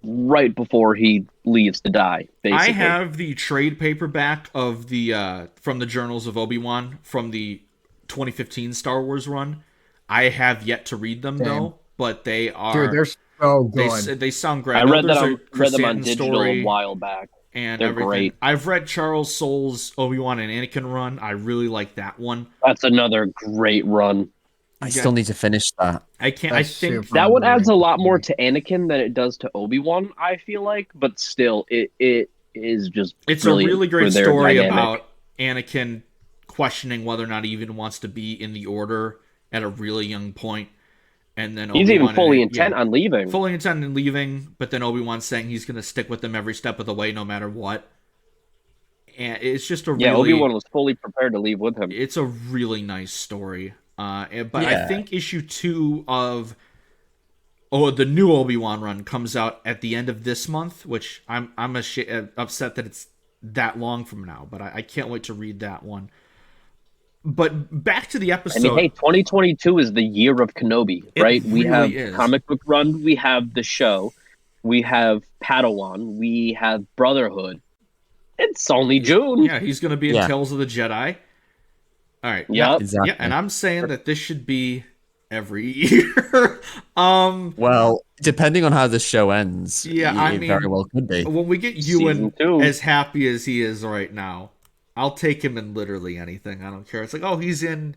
right before he leaves to die. Basically, I have the trade paperback of the from the Journals of Obi-Wan from the 2015 Star Wars run. I have yet to read them Same. though, but they Dude, are they're so good. they sound great. I know read that there's on a read them on Chrysanthemum digital a story while back. and They're everything. great. I've read Charles Soule's Obi-Wan and Anakin run. I really like that one. That's another great run. I Yeah. still need to finish that. I can't. That's I think super That one adds a underrated. lot more to Anakin than it does to Obi-Wan, I feel like, but still, it is just it's a brilliant really for great their story dynamic. about Anakin questioning whether or not he even wants to be in the Order at a really young point, and then He's Obi-Wan even fully intent on leaving. fully intent on leaving, but then Obi-Wan saying he's going to stick with them every step of the way, no matter what. And it's just a Yeah, really, Obi-Wan was fully prepared to leave with him. it's a really nice story. But I Yeah. think issue 2 of the new Obi-Wan run comes out at the end of this month, which I'm upset that it's that long from now, but I can't wait to read that one. But back to the I episode. mean, hey, 2022 is the year of Kenobi, It right? We have really is. comic book run, we have the show, we have Padawan, we have Brotherhood. It's only June. Yeah, he's going to be in Yeah. Tales of the Jedi. All right. Yep. Exactly. Yeah, and I'm saying that this should be every year. Well, depending on how the show ends, Yeah, I it mean, very well could be. when we get Season Ewan 2. as happy as he is right now, I'll take him in literally anything. I don't care. It's like, oh, he's in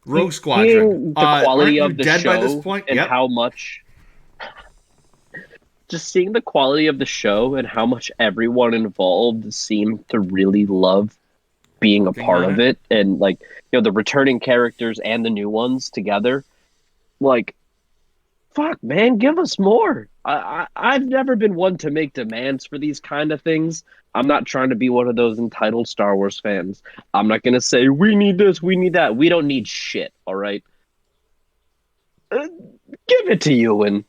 Rogue Squadron. Seeing the quality aren't of you the dead show by this point? and Yep. how much just seeing the quality of the show and how much everyone involved seemed to really love being a Working part on of it, and like, you know, the returning characters and the new ones together, like, fuck, man, give us more. I've never been one to make demands for these kind of things. I'm not trying to be one of those entitled Star Wars fans. I'm not gonna say we need this, we need that. We don't need shit. All right, give it to Ewan.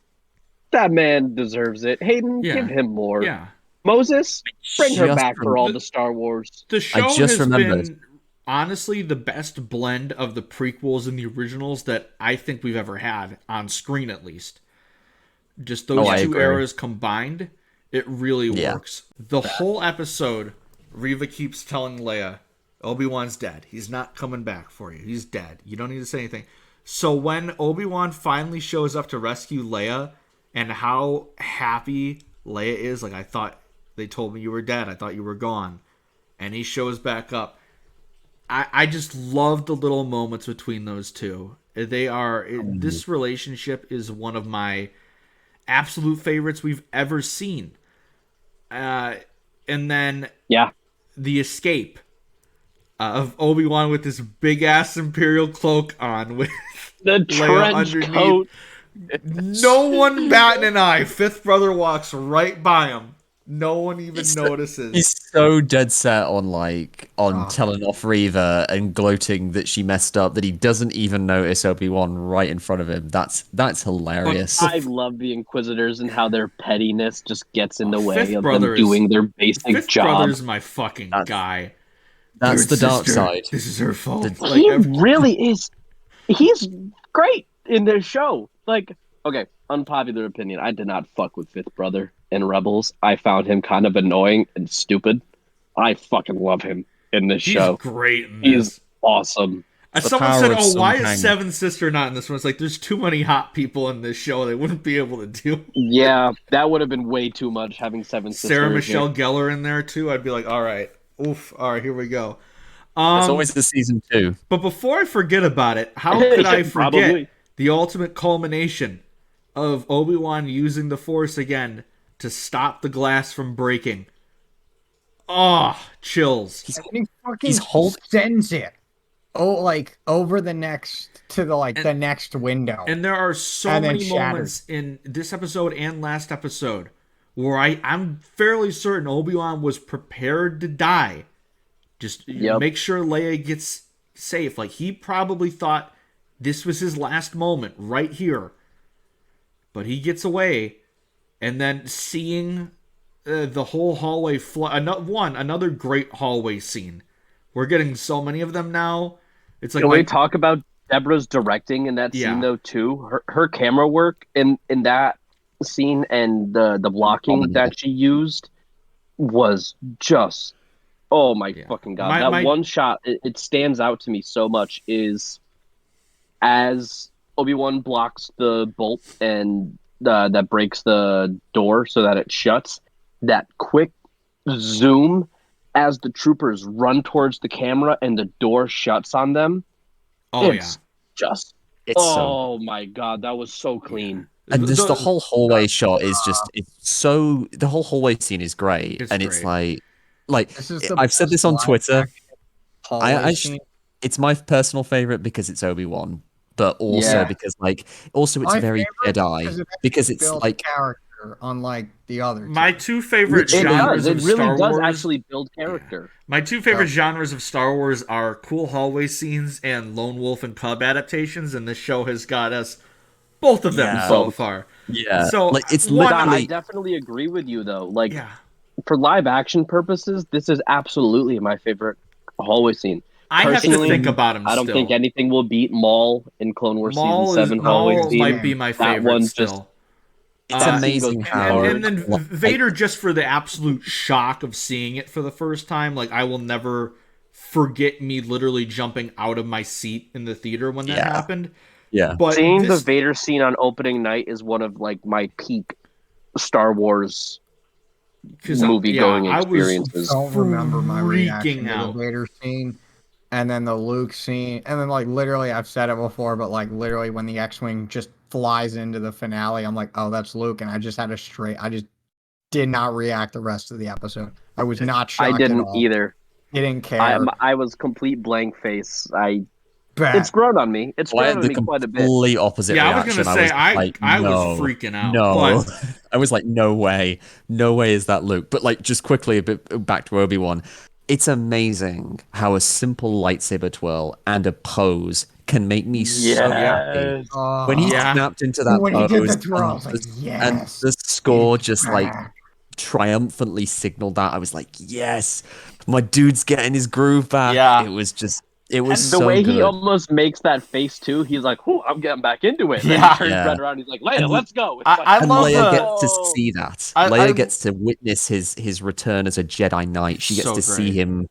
That man deserves it. Hayden, Yeah. give him more. Yeah. Moses, bring her Just back for all rem- the Star Wars. The show just has remembered. been honestly the best blend of the prequels and the originals that I think we've ever had on screen, at least. Just those I two agree. eras combined, it really Yeah. works. The whole episode, Reva keeps telling Leia, Obi-Wan's dead. He's not coming back for you. He's dead. You don't need to say anything. So when Obi-Wan finally shows up to rescue Leia, and how happy Leia is, like, I thought they told me you were dead. I thought you were gone. And he shows back up. I just love the little moments between those two. This relationship is one of my absolute favorites we've ever seen. And then Yeah, the escape of Obi-Wan with this big ass Imperial cloak on with the Leia trench underneath. coat. No one batting an eye. Fifth brother walks right by him. No one even notices. He's so dead set on telling off Reva and gloating that she messed up that he doesn't even notice Obi-Wan right in front of him. That's hilarious. I love the Inquisitors and how their pettiness just gets in the way Fifth of brother them doing their basic Fifth job. brother's my fucking guy. That's Third the dark sister, side. This is her fault. He really is. He's great in this show. Like, okay, unpopular opinion. I did not fuck with Fifth Brother in Rebels. I found him kind of annoying and stupid. I fucking love him in this He's show. great in He's this. awesome. Someone power said, of "Oh, why Sun is Kang." Seventh Sister not in this one?" It's like there's too many hot people in this show. They wouldn't be able to do. Yeah, that would have been way too much having seven sisters. Sarah here. Michelle Gellar in there too. I'd be like, all right, oof, all right, here we go. It's always the season 2. But before I forget about it, how could I forget Probably. the ultimate culmination of Obi-Wan using the Force again to stop the glass from breaking? Oh, chills. And he fucking he's hold- sends it. Oh, like over the next to the next window. And there are so And then many shattered. moments in this episode and last episode where I'm fairly certain Obi-Wan was prepared to die Just Yep. make sure Leia gets safe. Like, he probably thought this was his last moment right here. But he gets away, and then seeing the whole hallway another great hallway scene. We're getting so many of them now. It's like Can we talk about Deborah's directing in that Yeah. scene though too? Her camera work in that scene and the blocking that she used was just oh my fucking god. That one shot it stands out to me so much is as Obi-Wan blocks the bolt and that breaks the door so that it shuts, that quick zoom as the troopers run towards the camera and the door shuts on them. It's just oh my god, that was so clean. And just the whole hallway shot is just the whole hallway scene is great. It's like This is the I've said this on best Twitter. hallway scene. It's my personal favorite because it's Obi-Wan, but also because it's My very favorite Jedi because it's builds like character, unlike the other two. My two favorite genres of Star Wars. It really does actually build character. My two favorite genres of Star Wars are cool hallway scenes and Lone Wolf and Cub adaptations, and this show has got us both of them so far. Yeah. So like it's I definitely agree with you though. Like for live action purposes, this is absolutely my favorite hallway scene. I have to think about him. I don't think anything will beat Maul in Clone Wars Season 7 hallway scene. Might be my favorite that one still. It's amazing how and then Vader, just for the absolute shock of seeing it for the first time, like I will never forget me literally jumping out of my seat in the theater when that happened. Yeah, but seeing the Vader scene on opening night is one of like my peak Star Wars movie going experiences. I don't remember my reaction to the Vader scene. And then the Luke scene, and then like literally, I've said it before, but like literally when the X-wing just flies into the finale, I'm like, oh, that's Luke, and I just did not react the rest of the episode. I was not shocked. I didn't at all. either. I didn't care. I was complete blank face. It's grown on me. It's grown on me quite a bit. Complete opposite reaction. I was gonna say I was freaking out. No, but... I was like, no way is that Luke. But like, just quickly a bit back to Obi-Wan. It's amazing how a simple lightsaber twirl and a pose can make me so happy. When he snapped into that pose and the score just like triumphantly signaled that, I was like, yes, my dude's getting his groove back. Yeah. It was and so the way good. he almost makes that face too, he's like, "Oh, I'm getting back into it." And then he turns right around, he's like, "Leia, let's go." And Leia gets to see that. Leia gets to witness his return as a Jedi Knight. She gets to see him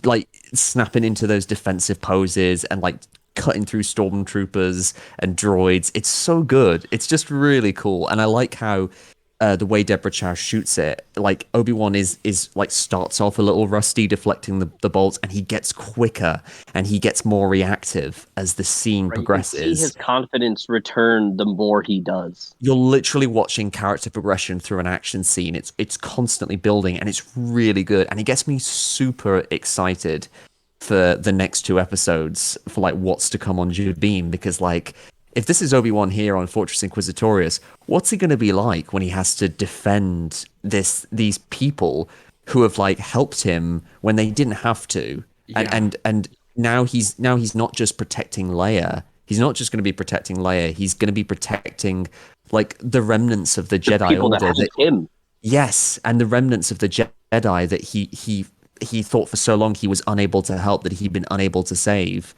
like snapping into those defensive poses and like cutting through stormtroopers and droids. It's so good. It's just really cool, and I like how the way Deborah Chow shoots it. Like Obi-Wan is like starts off a little rusty, deflecting the bolts, and he gets quicker and he gets more reactive as the scene progresses. You see his confidence return the more he does. You're literally watching character progression through an action scene. It's constantly building, and it's really good. And it gets me super excited for the next two episodes, for like what's to come on Jabim, because like, if this is Obi-Wan here on Fortress Inquisitorius, what's he going to be like when he has to defend these people who have like helped him when they didn't have to? And now he's not just protecting Leia. He's not just going to be protecting Leia. He's going to be protecting like the remnants of the Jedi Order. Him. Yes, and the remnants of the Jedi that he thought for so long he was unable to help, that he'd been unable to save.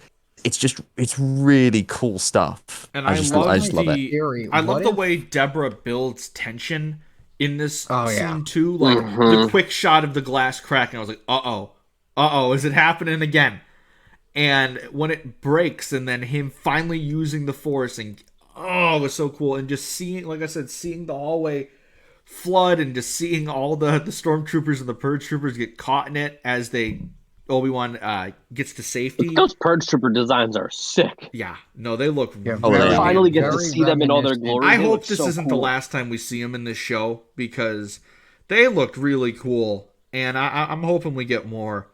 It's really cool stuff. And I just love it. I love the way Deborah builds tension in this scene too. Like the quick shot of the glass cracking. I was like, uh-oh, is it happening again? And when it breaks, and then him finally using the Force, and it was so cool. And just seeing, like I said, seeing the hallway flood, and just seeing all the stormtroopers and the purge troopers get caught in it as Obi-Wan gets to safety. Those purge trooper designs are sick. Yeah, no, they look. Finally get to see them in all their glory. I hope this isn't the last time we see them in this show, because they looked really cool, and I'm hoping we get more.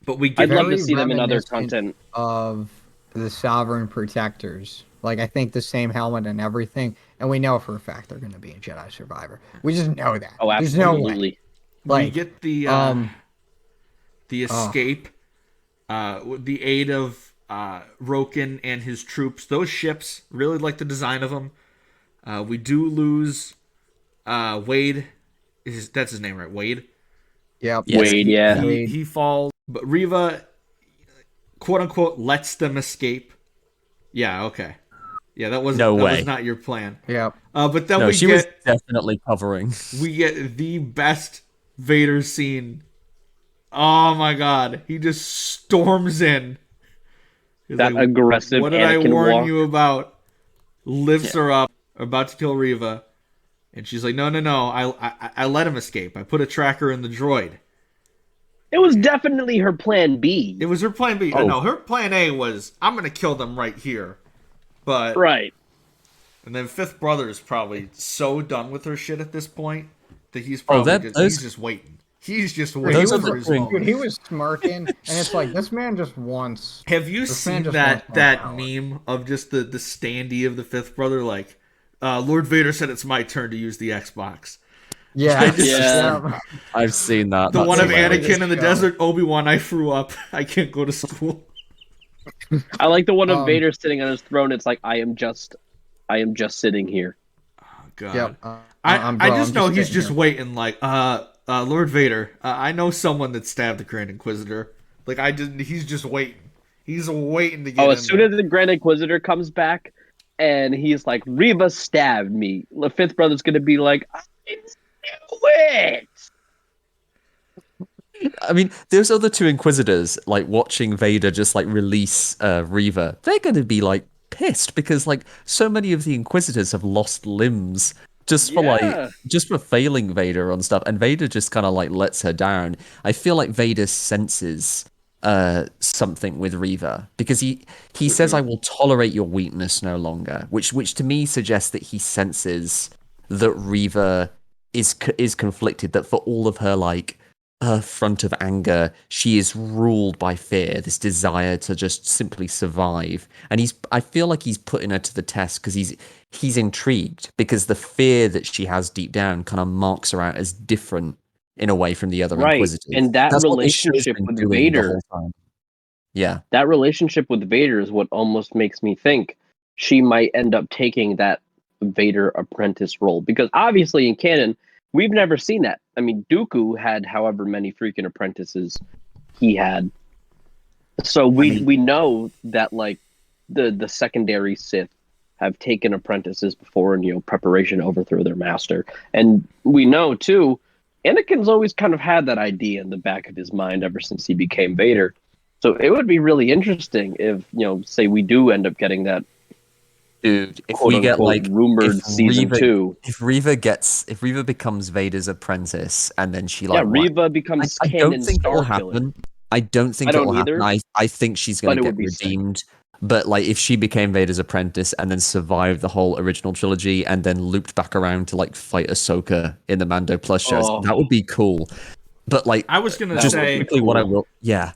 But I'd love to see them in other content of the Sovereign Protectors. Like, I think the same helmet and everything, and we know for a fact they're going to be a Jedi Survivor. We just know that. Oh, absolutely. There's no way. Like, we get the the escape, with the aid of Roken and his troops. Those ships, really like the design of them. We do lose Wade. That's his name, right? Wade? Yep. Wade, yeah. He falls, but Riva, quote unquote, lets them escape. Yeah, okay. Yeah, that was not your plan. Yep. But then No, she was definitely covering. we get the best Vader scene. Oh my god, he just storms in. He's That aggressive What did Anakin I warn walk? you about? Lifts her up, about to kill Riva, and she's like, "No, I let him escape. I put a tracker in the droid." It was definitely her plan B. It was her plan B. Oh. No, her plan A was, I'm gonna kill them right here. But Right. and then Fifth Brother is probably so done with her shit at this point that he's probably he's just waiting. He's just waiting for his moment. Dude, he was smirking, and it's like, this man just wants. Have you seen that meme of just the standee of the Fifth Brother? Like, Lord Vader said it's my turn to use the Xbox. Yeah, Yeah. I've seen that. The That's one of hilarious. Anakin in the desert, Obi-Wan, I threw up. I can't go to school. I like the one of Vader sitting on his throne. It's like, I am just sitting here. Oh, God. Yep. I just know he's sitting just here. waiting, like, Lord Vader, I know someone that stabbed the Grand Inquisitor. Like, he's just waiting. He's waiting to get As soon as the Grand Inquisitor comes back, and he's like, Reva stabbed me, the Fifth Brother's gonna be like, I knew it! I mean, those other two Inquisitors, like watching Vader just like release Reva, they're going to be like pissed because like so many of the Inquisitors have lost limbs just for failing Vader on stuff, and Vader just kind of like lets her down. I feel like Vader senses something with Reva because he says, "I will tolerate your weakness no longer," which to me suggests that he senses that Reva is conflicted, that for all of her like her front of anger, she is ruled by fear, this desire to just simply survive. And I feel like he's putting her to the test because he's intrigued because the fear that she has deep down kind of marks her out as different in a way from the other Inquisitors. And that That's what this show's relationship been with doing the Vader, whole time. Yeah. that relationship with Vader is what almost makes me think she might end up taking that Vader apprentice role. Because obviously in canon, we've never seen that. I mean, Dooku had however many freaking apprentices he had. So we know that like the secondary Sith have taken apprentices before in preparation to overthrow their master. And we know too, Anakin's always kind of had that idea in the back of his mind ever since he became Vader. So it would be really interesting if, say we do end up getting that. Dude, if we get like rumored season 2, if Reva becomes Vader's apprentice, and then she like Reva becomes I canon don't think it will Star Killer. happen. I don't think it will happen. I think she's going to get redeemed. But like, if she became Vader's apprentice and then survived the whole original trilogy and then looped back around to like fight Ahsoka in the Mando Plus shows, that would be cool. But like, I was gonna just say, quickly, what I will,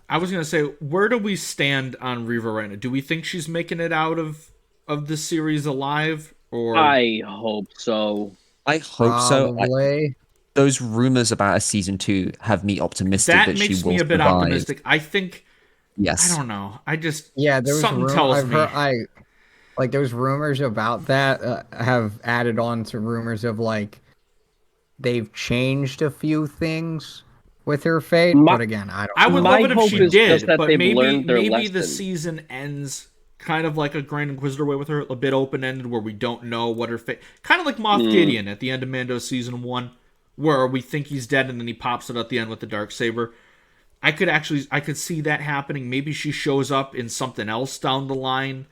I was gonna say, where do we stand on Reva right now? Do we think she's making it out of the series alive? Or I hope so. I hope so. Probably. Those rumors about a season 2 have me optimistic that she will makes me a bit survive. optimistic. I think. Yes. I don't know. I just there's something tells me. Like those rumors about that have added on to rumors of like they've changed a few things with her fate. But again, I don't. I would My love it if hope she is did, just that but they've maybe learned their the lesson. season ends kind of like a Grand Inquisitor way with her, a bit open ended, where we don't know what her fate. Kind of like Moff Gideon at the end of Mando season 1, where we think he's dead and then he pops it at the end with the Darksaber. I could see that happening. Maybe she shows up in something else down the line.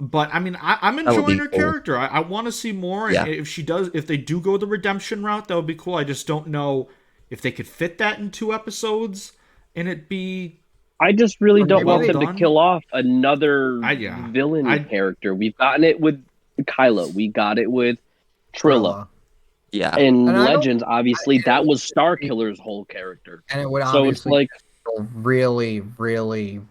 But I mean, I'm enjoying her character. I want to see more. Yeah. And if they do go the redemption route, that would be cool. I just don't know if they could fit that in 2 episodes and it be. I just really don't well want them done. to kill off another villain character. We've gotten it with Kylo. We got it with Trilla. Yeah. In Legends, obviously, that was Starkiller's whole character. And it would so it's like feel really, really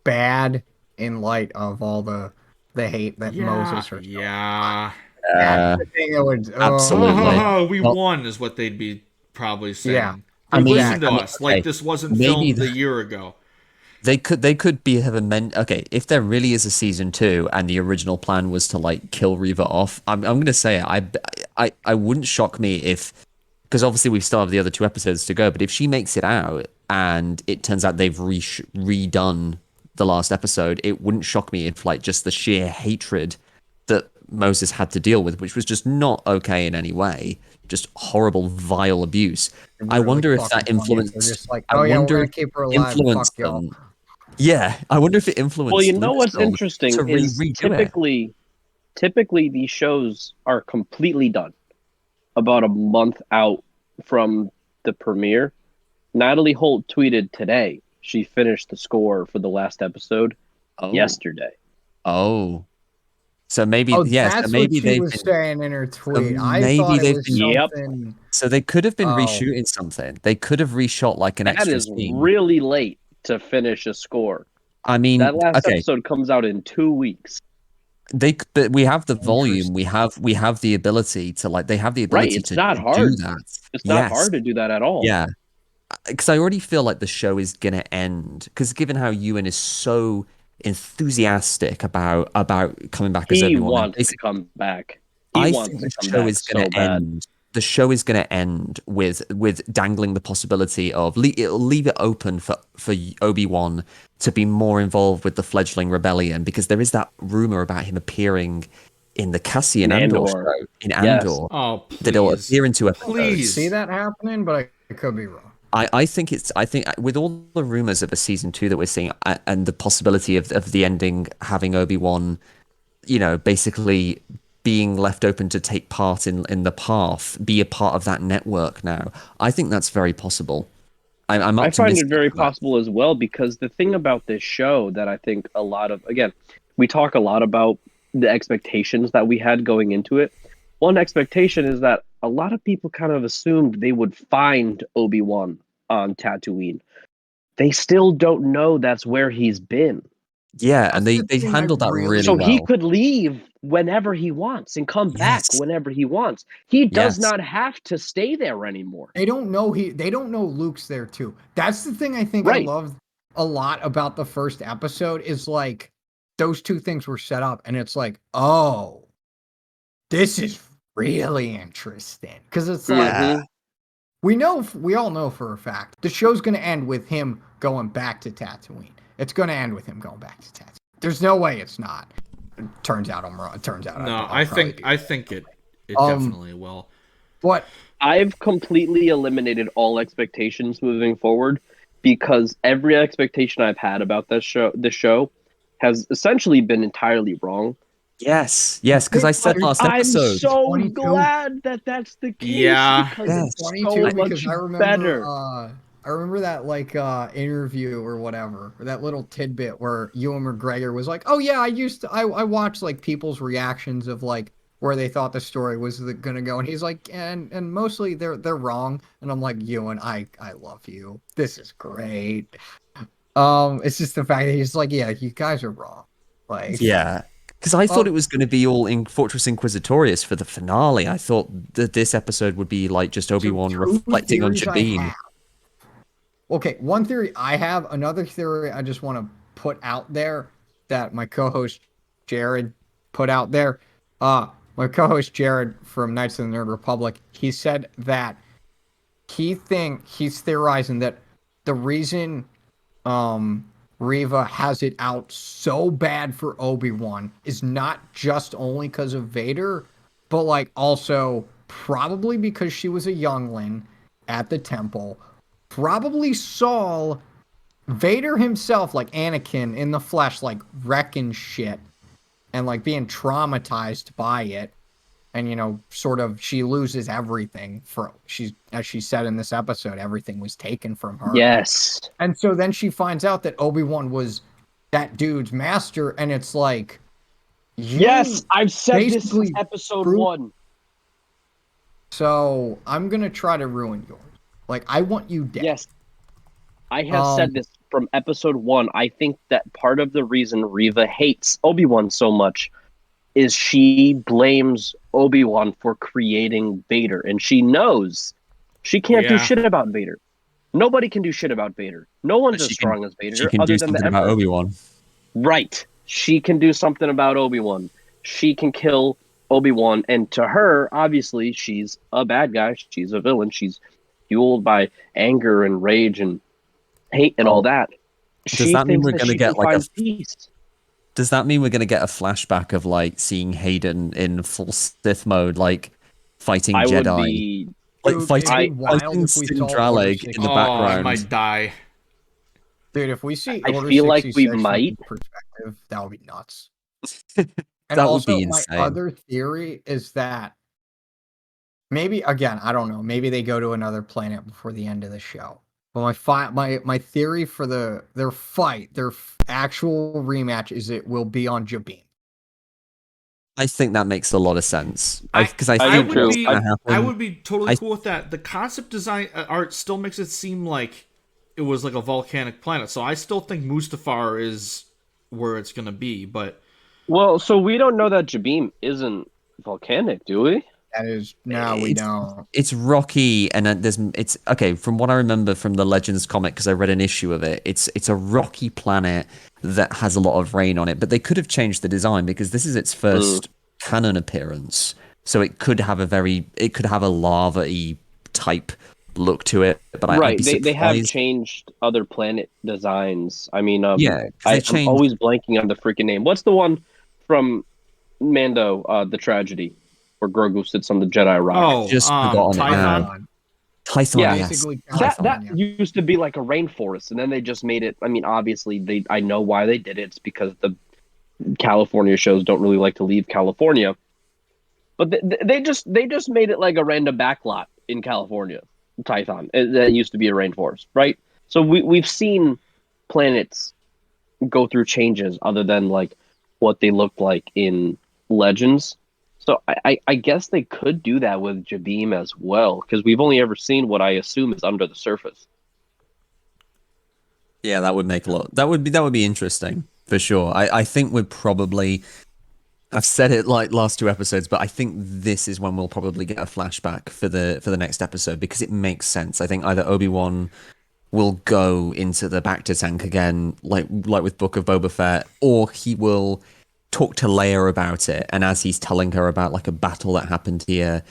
bad in light of all the hate that Moses or Absolutely. Oh, we won is what they'd be probably saying. Yeah. I mean, Listen to I mean, us. okay, Like this wasn't maybe filmed a year ago. they could be have amend. Okay, if there really is a season 2 and the original plan was to like kill Reva off, I'm gonna say it. I wouldn't shock me if, because obviously we still have the other 2 episodes to go, but if she makes it out and it turns out they've redone the last episode, it wouldn't shock me if like just the sheer hatred that Moses had to deal with, which was just not okay in any way, just horrible, vile abuse. I Really wonder if fucking that funny. influenced. They're just like, I oh yeah, we're wonder gonna if keep her it alive. Fuck influenced y'all. them. Yeah, I wonder if it Well, you influenced know what's Lucasfilm interesting to is redo it. typically these shows are completely done about a month out from the premiere. Natalie Holt tweeted today she finished the score for the last episode yesterday. Oh, so maybe, Oh, yeah, so that's what maybe she they've was been, saying in her so tweet. I maybe thought it they've was been, Yep. something. so they could have been Oh. reshooting something. They could have reshot like an That extra is scene. really late to finish a score. I mean, That last okay, episode comes out in 2 weeks. but we have the volume, Interesting. we have the ability to like, they have the Right, ability it's to not do hard. that. It's not Yes, hard to do that at all. yeah, because I already feel like the show is gonna end. Because given how Ewan is so enthusiastic about coming back as He Obi-Wan, and wants to come back. He I wants think to the come show back is going so to bad. end. The show is going to end with dangling the possibility of it'll leave it open for Obi-Wan to be more involved with the fledgling rebellion, because there is that rumor about him appearing in the Cassian In Andor Andor. show in Yes. Andor, Oh, that he'll please. appear in 2 episodes. Please. See that happening, but I could be wrong. I think with all the rumors of a season 2 that we're seeing, and the possibility of the ending having Obi-Wan, you know, basically being left open to take part in the path, be a part of that network now. I think that's very possible. I'm I find optimistic it very about that. possible as well, because the thing about this show that I think a lot of, again, we talk a lot about the expectations that we had going into it. One expectation is that a lot of people kind of assumed they would find Obi-Wan on Tatooine. They still don't know that's where he's been. Yeah, and That's the they thing I handled that really- really So well. he could leave whenever he wants and come back Yes. whenever he wants. He does Yes. not have to stay there anymore. They don't know they don't know Luke's there too. That's the thing I think Right. I love a lot about the first episode is like those 2 things were set up and it's like, oh, this is really interesting. Because it's like Yeah. we all know for a fact the show's gonna end with him going back to Tatooine. It's gonna end with him going back to Tatooine. There's no way it's not. It turns out I'm wrong. It turns out No, I'll I probably think be wrong. it definitely will. What I've completely eliminated all expectations moving forward, because every expectation I've had about the show has essentially been entirely wrong. Yes, because I said last I'm episode. so 22. glad that that's the case. Yeah. Because Yes. it's 22 so because much I remember better. I remember that like interview or whatever, or that little tidbit where Ewan McGregor was like, "Oh yeah, I watched like people's reactions of like where they thought the story was gonna go," and he's like, and mostly they're wrong, and I'm like, Ewan, I love you. This is great. It's just the fact that he's like, yeah, you guys are wrong. Like, Yeah, because I thought it was going to be all in Fortress Inquisitorius for the finale. I thought that this episode would be like just Obi-Wan two reflecting on theories I Jabin. have. Okay, one theory I have, another theory I just want to put out there that my co-host Jared put out there. My co-host Jared from Knights of the Nerd Republic, he said that he's theorizing that the reason Reva has it out so bad for Obi-Wan is not just only because of Vader, but like also probably because she was a youngling at the temple. Probably saw Vader himself, like Anakin in the flesh, like wrecking shit and like being traumatized by it. And, you know, sort of she loses everything as she said in this episode, everything was taken from her. Yes. And so then she finds out that Obi-Wan was that dude's master. And it's like, Yes, I've said this since basically episode proved- 1. So I'm going to try to ruin yours. Like, I want you dead. Yes. I have said this from episode 1. I think that part of the reason Reva hates Obi-Wan so much is she blames Obi-Wan for creating Vader. And she knows she can't do Yeah. shit about Vader. Nobody can do shit about Vader. No one's But as she can- strong as Vader She can other do than the something about Emperor. Obi-Wan. Right. She can do something about Obi-Wan. She can kill Obi-Wan. And to her, obviously, she's a bad guy. She's a villain. She's fueled by anger and rage and hate and all that. Does She that mean thinks we're that going to she get can like a? find peace. Does that mean we're going to get a flashback of like seeing Hayden in full Sith mode, like fighting I would Jedi, be... like Dude, fighting, it'd be wild fighting if we saw Order Sindraleg in the 66. Oh, I background? might die. Dude, if we see I Order feel like 66 we from might. his perspective, that would be nuts. That And would also, be my insane. other theory is that maybe, again, I don't know, maybe they go to another planet before the end of the show. But my theory for their fight, their actual rematch, is it will be on Jabin. I think that makes a lot of sense. I Because I I think do too. what's going to happen. I would be totally I- cool with that. The concept design art still makes it seem like it was like a volcanic planet, so I still think Mustafar is where it's gonna be. But Well, so we don't know that Jabim isn't volcanic, do we? That is, no, we It's- don't. It's rocky, and it's okay. From what I remember from the Legends comic, because I read an issue of it, it's a rocky planet that has a lot of rain on it. But they could have changed the design because this is its first canon appearance, so it could have a lava-y type look to it. But I'd Right. be They have surprised. changed other planet designs. I mean, Yeah, 'cause they I'm changed. always blanking on the freaking name. What's the one from Mando, the tragedy, where Grogu sits on the Jedi rock? oh, just forgotten it now. Tython. Tython, Yeah. yes. Basically, That California. used to be like a rainforest, and then they just made it. I mean, obviously, I know why they did it. It's because the California shows don't really like to leave California, but they just made it like a random backlot in California. Tython that used to be a rainforest, right? So we've seen planets go through changes other than like what they looked like in Legends. So I guess they could do that with Jabim as well, because we've only ever seen what I assume is under the surface. Yeah, that would make a lot. That would be interesting for sure. I think we're probably. I've said it like last two episodes, but I think this is when we'll probably get a flashback for the next episode because it makes sense. I think either Obi-Wan will go into the Bacta tank again, like with Book of Boba Fett, or he will talk to Leia about it, and as he's telling her about like a battle that happened here,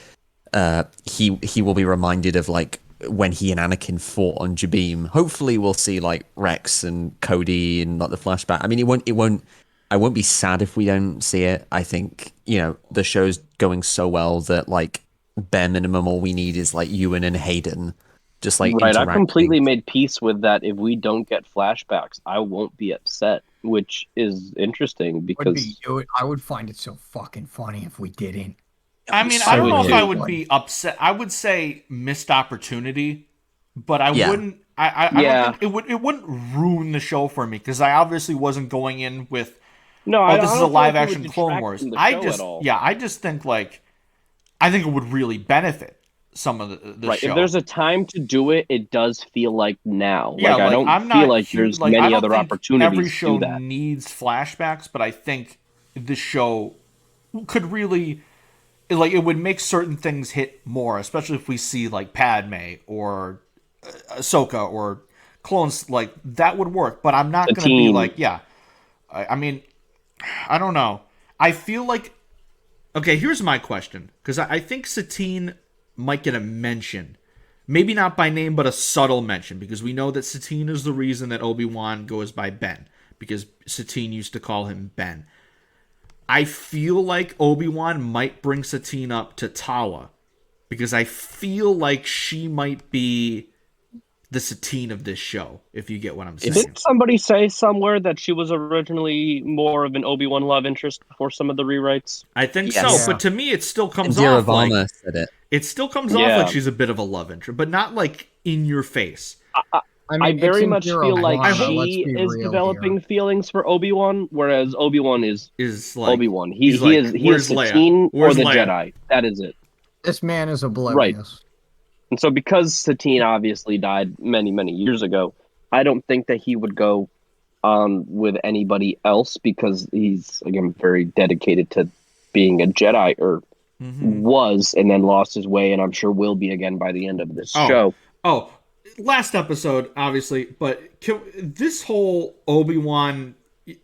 he will be reminded of like when he and Anakin fought on Jabim. Hopefully, we'll see like Rex and Cody and like the flashback. I mean, it won't. I won't be sad if we don't see it. I think, the show's going so well that like bare minimum all we need is like Ewan and Hayden just like Right, I've interacting. completely made peace with that. If we don't get flashbacks, I won't be upset, which is interesting because I would find it so fucking funny if we didn't. I mean, So I don't know if I would would be upset. I would say missed opportunity, but I Yeah. wouldn't. I Yeah. don't think it wouldn't ruin the show for me because I obviously wasn't going in with no, oh, I this is a don't feel live like it would action Clone detract Wars. from the I show just at all. I just think like I think it would really benefit some of the Right, show. if there's a time to do it, it does feel like now. Yeah, I don't I'm feel not like hu- there's like, I many don't other think opportunities every to show do that. needs flashbacks, but I think the show could really like it would make certain things hit more, especially if we see like Padme or Ahsoka or clones. Like that would work, but I'm not going to be Satine. like, yeah. I mean, I don't know. I feel like okay. Here's my question because I think Satine might get a mention. Maybe not by name, but a subtle mention, because we know that Satine is the reason that Obi-Wan goes by Ben, because Satine used to call him Ben. I feel like Obi-Wan might bring Satine up to Tala, because I feel like she might be the Satine of this show, if you get what I'm saying. Did somebody say somewhere that she was originally more of an Obi-Wan love interest before some of the rewrites? I think Yes. so, but to me it still comes Indira off like Varma said it. it still comes off Yeah. like she's a bit of a love interest, but not like in your face. I very much feel like Varma, let's she be is real developing here. feelings for Obi-Wan, whereas Obi-Wan is Is like Obi-Wan. he's He like, is "Where's Leia? Satine or Where's the Leia?" Jedi. That is it. This man is oblivious. And so because Satine obviously died many, many years ago, I don't think that he would go on with anybody else because he's, again, very dedicated to being a Jedi, or Mhm. was, and then lost his way, and I'm sure will be again by the end of this Oh. show. Oh, last episode, obviously, but this whole Obi-Wan,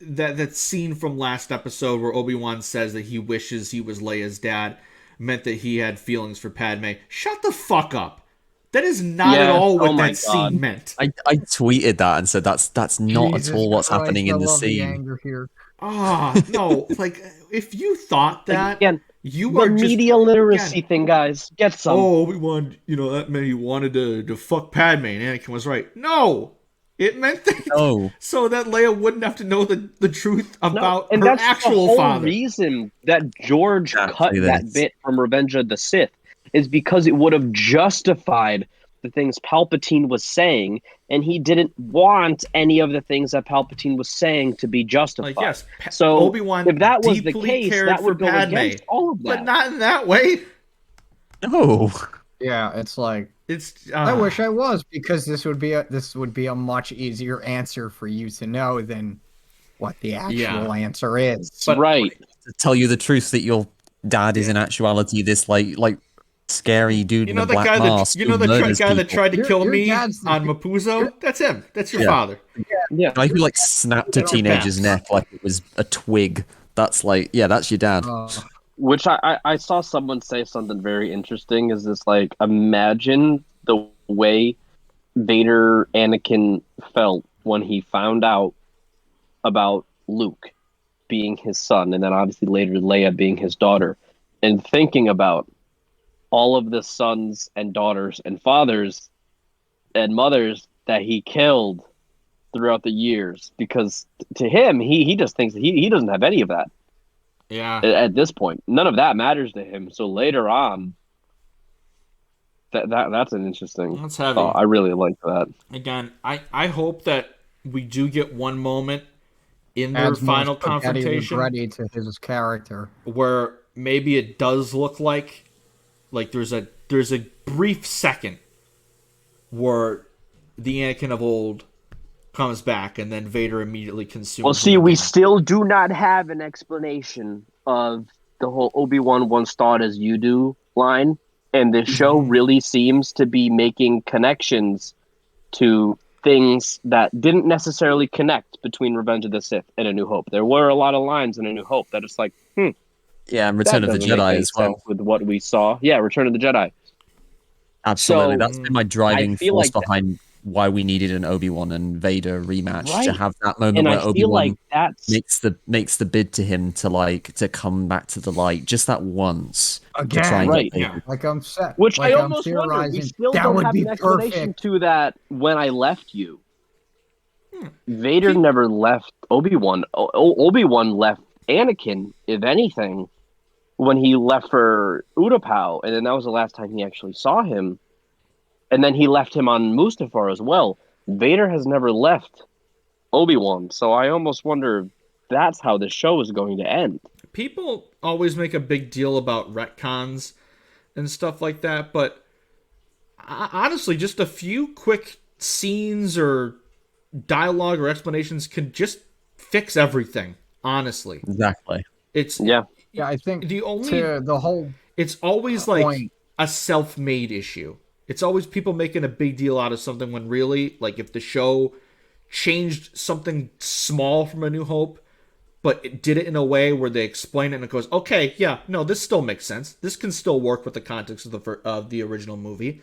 that scene from last episode where Obi-Wan says that he wishes he was Leia's dad, meant that he had feelings for Padme. Shut the fuck up. That is not at all what that scene meant. I tweeted that and said that's not Jesus at all what's Christ, happening in I the love scene. anger here. No, like, if you thought that, Again, you the are just... media literacy again, thing, guys. Get some. oh, Obi-Wan, that meant he wanted to fuck Padme, and Anakin was right. No! It meant that so that Leia wouldn't have to know the truth about and her that's actual the whole father. reason that George cut Exactly that this. bit from Revenge of the Sith is because it would have justified the things Palpatine was saying, and he didn't want any of the things that Palpatine was saying to be justified. Like, yes, so Obi-Wan if that was the deeply case, cared that would for go Padme, against all of that. but not in that way. No. Yeah, it's like It's I wish I was, because this would be a much easier answer for you to know than what the actual answer is. But- right. To tell you the truth that your dad is in actuality this like scary dude in a the black guy mask. that who murders guy that people. tried to kill Your me dad's the- on Mapuzo? That's him. That's your Yeah. father. Yeah. Like who like snapped a teenager's neck like it was a twig. That's like, yeah, that's your dad. Which I saw someone say something very interesting is this, like, imagine the way Vader Anakin felt when he found out about Luke being his son, and then obviously later Leia being his daughter, and thinking about all of the sons and daughters and fathers and mothers that he killed throughout the years, because to him he just thinks that he doesn't have any of that. Yeah. At this point, none of that matters to him. So later on, that's an interesting. That's heavy. I really like that. Again, I hope that we do get one moment in their Adds more final spaghetti confrontation ready to his character. where maybe it does look like there's a brief second where the Anakin of old comes back and then Vader immediately consumes Well, see, him we again. still do not have an explanation of the whole Obi-Wan once thought as you do line, and the show really seems to be making connections to things that didn't necessarily connect between Revenge of the Sith and A New Hope. There were a lot of lines in A New Hope that it's like, Yeah, and Return that of the doesn't make Jedi any as well. sense with what we saw. Yeah, Return of the Jedi. Absolutely. So, That's been my driving I feel force like that- behind why we needed an Obi-Wan and Vader rematch, to Right. have that moment And where I feel Obi-Wan like that's makes the bid to him to come back to the light, just that once. Again, to try and right, get yeah. Vader. Like I'm set. which like I I'm almost wonder. We theorizing, still that don't would have be an explanation perfect. to that. When I left you, Vader never left Obi-Wan. Obi-Wan left Anakin, if anything, when he left for Utapau, and then that was the last time he actually saw him. And then he left him on Mustafar as well. Vader has never left Obi-Wan, so I almost wonder if that's how the show is going to end. People always make a big deal about retcons and stuff like that, but honestly, just a few quick scenes or dialogue or explanations can just fix everything. Honestly, Exactly. it's Yeah. Yeah, I think the only to the whole it's always like point. a self-made issue. It's always people making a big deal out of something when really, like, if the show changed something small from A New Hope, but it did it in a way where they explain it and it goes, okay, yeah, no, this still makes sense. This can still work with the context of the original movie.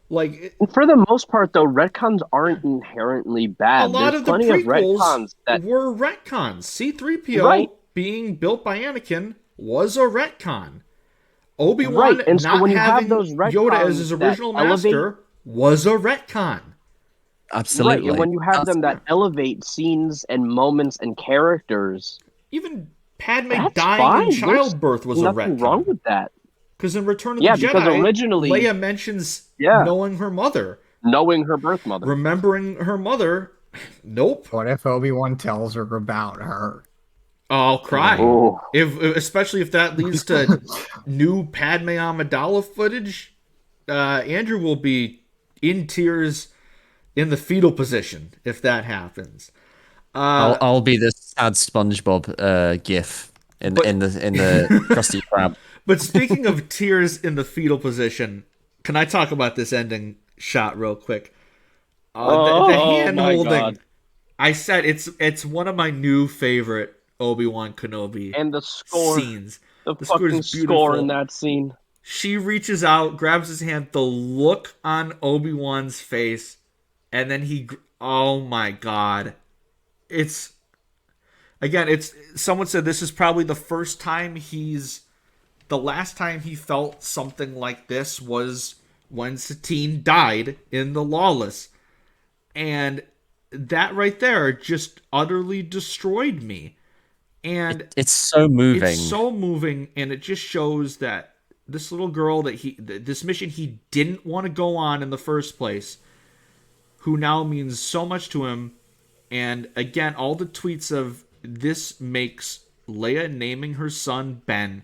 Like, For the most part, though, retcons aren't inherently bad. a lot There's of the plenty of prequels retcons that were retcons. C-3PO Right. being built by Anakin was a retcon. Obi-Wan Right, and so not when you have having those Yoda as retcons his that original elevate- master was a retcon. Absolutely. Right, and when you have That's- them that elevate scenes and moments and characters, Even Padme that's dying fine. in childbirth was There's a nothing wrong retcon. with that. Because in Return of Yeah, the because Jedi, originally- Leia mentions Yeah. knowing her mother, Knowing her birth mother. remembering her mother. Nope. What if Obi-Wan tells her about her? I'll cry. Oh. Especially if that leads to new Padme Amidala footage. Andrew will be in tears in the fetal position if that happens. I'll be the sad SpongeBob gif in the Krusty Krab. But speaking of tears in the fetal position, can I talk about this ending shot real quick? The Oh hand my holding. God. I said it's one of my new favorite Obi-Wan Kenobi And the score. scenes. The score fucking is beautiful. score in that scene. She reaches out, grabs his hand, the look on Obi-Wan's face, and then oh my God. It's someone said this is probably the first time the last time he felt something like this was when Satine died in The Lawless. And that right there just utterly destroyed me. And It's so moving. it's so moving, and it just shows that this little girl this mission he didn't want to go on in the first place, who now means so much to him. And again, all the tweets of this makes Leia naming her son Ben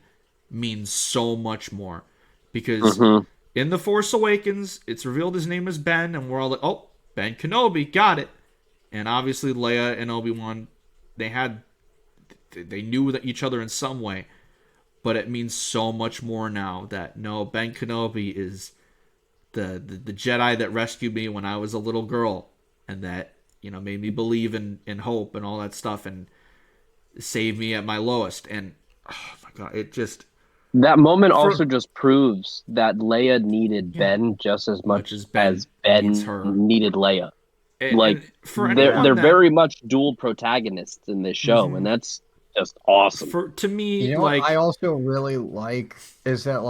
means so much more. Because in The Force Awakens, it's revealed his name is Ben, and we're all like, oh, Ben Kenobi, got it. And obviously Leia and Obi-Wan, they knew each other in some way. But it means so much more now that, no, Ben Kenobi is the Jedi that rescued me when I was a little girl. And that, made me believe in hope and all that stuff and saved me at my lowest. And, oh my God, it just... That moment also just proves that Leia needed Ben just as much as Ben needs her. needed Leia. And for they're very much dual protagonists in this show, and that's just awesome. To me, what I also really like is that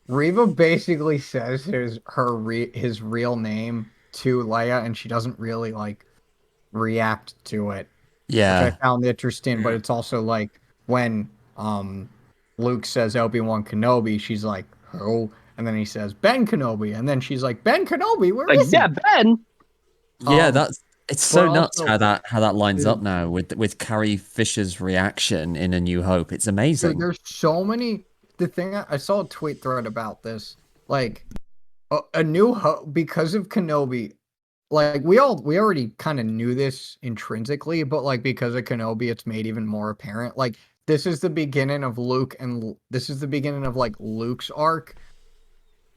Reva basically says his real name to Leia, and she doesn't really react to it. Yeah, which I found interesting. But it's also when Luke says Obi-Wan Kenobi, she's like, oh, and then he says Ben Kenobi, and then she's like, Ben Kenobi, where is he? Yeah, Ben. Yeah, it's so nuts also, how that lines up now with Carrie Fisher's reaction in A New Hope. It's amazing. Dude, there's so many. The thing I saw a tweet thread about this, A New Hope, because of Kenobi. We already kind of knew this intrinsically, but because of Kenobi, it's made even more apparent. This is the beginning of Luke, and this is the beginning of Luke's arc,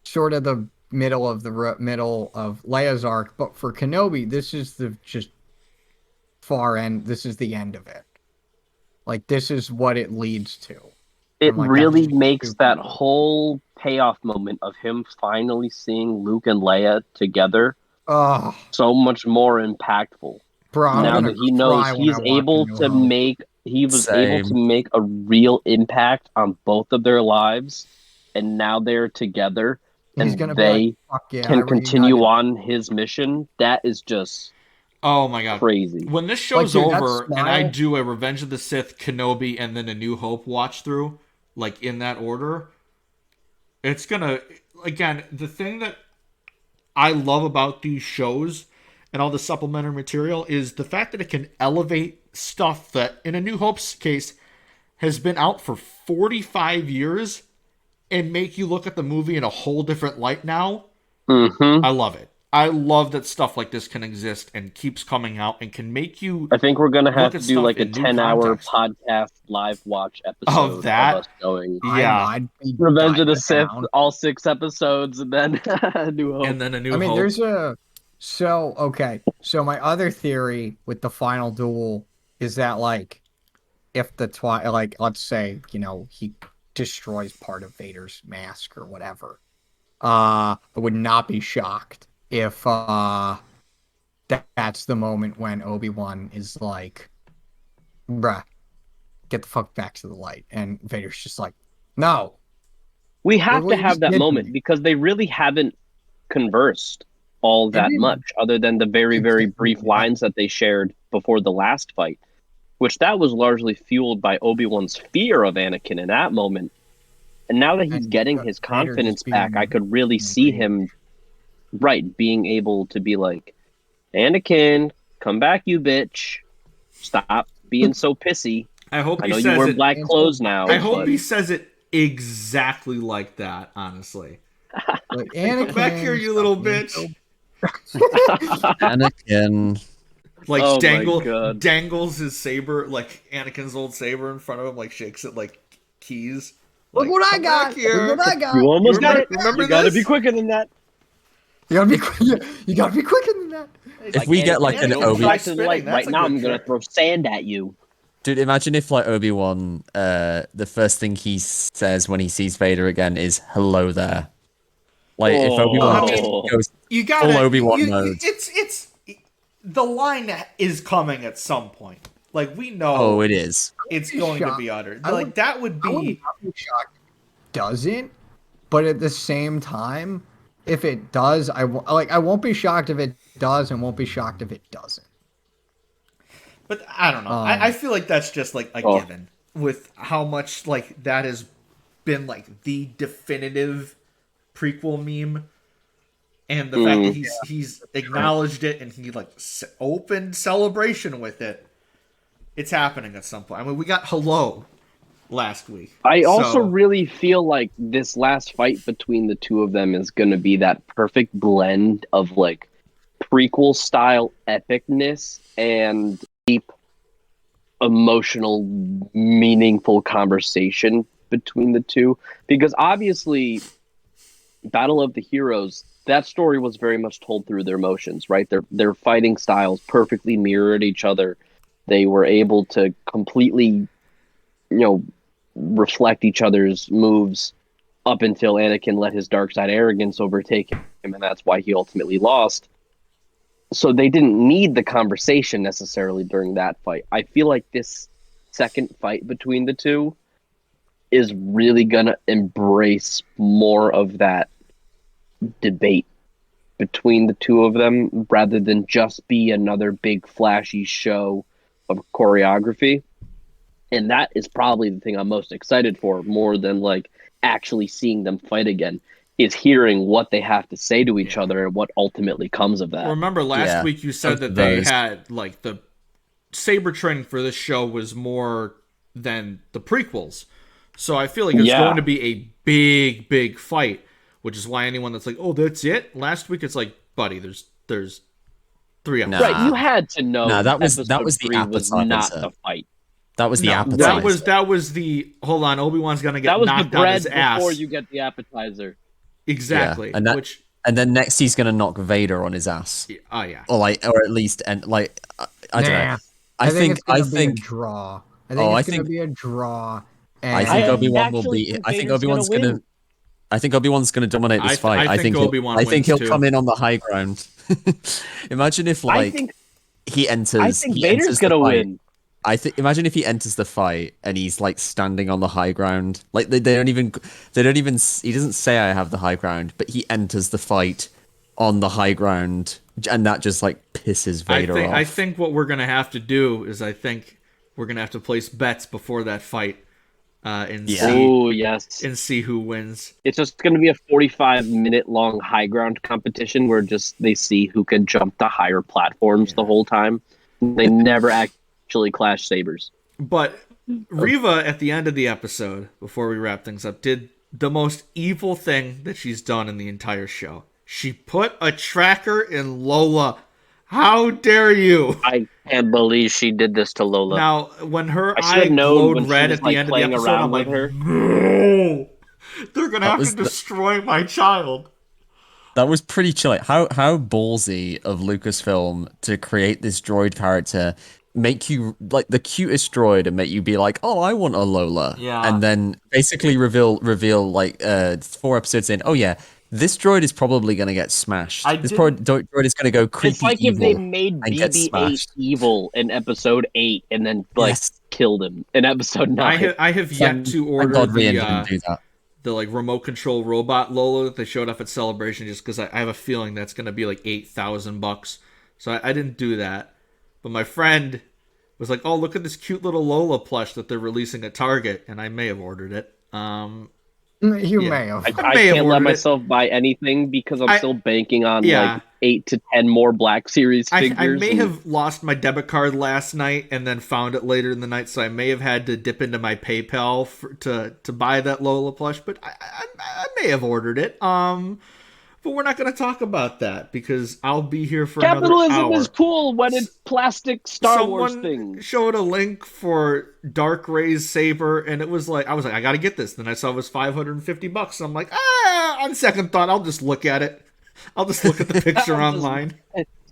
sort of the middle of Leia's arc. But for Kenobi, this is the just far end. This is the end of it. This is what it leads to. It really makes that whole payoff moment of him finally seeing Luke and Leia together so much more impactful. Bro, now that he knows he's able to make. He was able to make a real impact on both of their lives, and now they're together, and they can continue on his mission. That is just crazy. When this show's over, and I do a Revenge of the Sith, Kenobi, and then A New Hope watch through, in that order, it's gonna... Again, the thing that I love about these shows and all the supplementary material is the fact that it can elevate stuff that, in A New Hope's case, has been out for 45 years and make you look at the movie in a whole different light now. I love it. I love that stuff like this can exist and keeps coming out and can make you... I think we're going to have to do a 10-hour podcast live watch episode of that. Of us going, Revenge of the Sith, all 6 episodes, and then A New Hope. And then A New Hope. There's a... So my other theory with the final duel is that, if the let's say, he destroys part of Vader's mask or whatever, I would not be shocked if that's the moment when Obi-Wan is like, bruh, get the fuck back to the light. And Vader's just like, no. We have to have that moment because they really haven't conversed all that much, other than the very, very brief lines that they shared before the last fight, which that was largely fueled by Obi-Wan's fear of Anakin in that moment. And now that he's getting his confidence back, I could really see him, being able to be like, Anakin, come back, you bitch. Stop being so pissy. I hope I know you wear black clothes now. I hope he says it exactly like that, honestly. Anakin, come back here, you little bitch. Anakin. Dangles his saber, Anakin's old saber in front of him, shakes it like keys. Look what I got! Look what I got! You almost got it. Remember you gotta this? be quicker than that. You gotta be quick. You gotta be quicker than that. If we get like an Anakin, Obi, try Back to the light. spinning, that's Right a now, good I'm gonna trick. throw sand at you. dude, imagine if like Obi-Wan, the first thing he says when he sees Vader again is "Hello there." Like if Obi-Wan I just mean, goes You full gotta. Obi-Wan mode. It's the line is coming at some point. Like we know. Oh, it is. It's be going to shocked. be uttered. I Like would- that would I would be. not be shocked if it doesn't, but at the same time, if it does, I won't be shocked if it does, and won't be shocked if it doesn't. But I don't know. I feel like that's just like a given with how much like that has been like the definitive prequel meme, and the fact that he's acknowledged it and he like opened celebration with it. It's happening at some point. I mean, we got Hello last week. I also so- really feel like this last fight between the two of them is going to be that perfect blend of like prequel style epicness and deep emotional meaningful conversation between the two, because obviously Battle of the Heroes, that story was very much told through their emotions, right? Their fighting styles perfectly mirrored each other. They were able to completely, reflect each other's moves up until Anakin let his dark side arrogance overtake him, and that's why he ultimately lost. So they didn't need the conversation necessarily during that fight. I feel like this second fight between the two is really gonna embrace more of that debate between the two of them rather than just be another big flashy show of choreography. And that is probably the thing I'm most excited for, more than like actually seeing them fight again, is hearing what they have to say to each other and what ultimately comes of that. Remember last week you said that they had like the saber training for this show was more than the prequels. So I feel like it's going to be a big fight, which is why anyone that's like, "Oh, that's it." Last week it's like, "Buddy, there's 3 episodes." Right, you had to know. No, that was episode the 3 was appetizer. not a fight. That was the No, appetizer. that was the hold on. Obi-Wan's gonna get That was knocked the out bread his ass. before you get the appetizer. Exactly. Yeah, and then next he's gonna knock Vader on his ass. Oh yeah. Or at least I don't know. I think it's gonna be a draw. I think it's gonna be a draw. And I think I Obi-Wan will actually be. think I think Vader's Obi-Wan's gonna gonna. win. I think Obi-Wan's gonna dominate this fight. I think Obi-Wan I think wins, he'll too. come in on the high ground. Imagine if I think he enters. I think he Vader's enters the gonna fight. win. Imagine if he enters the fight and he's like standing on the high ground. Like they don't even. He doesn't say I have the high ground, but he enters the fight on the high ground, and that just like pisses Vader off. I think what we're gonna have to do is I think we're gonna have to place bets before that fight, and Oh yes, and see who wins. it's just going to be a 45-minute long high ground competition where just they see who can jump to higher platforms the whole time. They never actually clash sabers. But Riva at the end of the episode, before we wrap things up, did the most evil thing that she's done in the entire show. She put a tracker in Lola. How dare you? I can't believe she did this to Lola. Now, when her I eye should've known glowed when she red was, at the end of the playing episode, around I'm with like, her. no! They're gonna have was to the- destroy my child. That was pretty chill. Like, how ballsy of Lucasfilm to create this droid character, make you like the cutest droid, and make you be like, "Oh, I want a Lola." Yeah. And then basically reveal like 4 episodes in, "Oh yeah, this droid is probably gonna get smashed. This droid is gonna go creepy It's like evil if they made and get BB-8 smashed." evil in episode 8 and then Yes. killed him in episode 9. I have yet to Thank order God Rian didn't do that. the like remote control robot Lola that they showed up at Celebration, just because I have a feeling that's gonna be like $8,000. So I didn't do that. But my friend was like, "Oh, look at this cute little Lola plush that they're releasing at Target," and I may have ordered it. You Yeah. may have. I may have can't ordered let it. myself buy anything because I'm still banking on like 8 to 10 more Black Series figures. I may and- have lost my debit card last night and then found it later in the night, so I may have had to dip into my PayPal to buy that Lola plush, but I may have ordered it. But we're not going to talk about that because I'll be here for another Capitalism hour. is cool when it's plastic Star Wars Someone things. showed a link for Dark Ray's saber, and it was like I got to get this. Then I saw it was $550. I'm like, on second thought, I'll just look at it. I'll just look at the picture I'll just- online.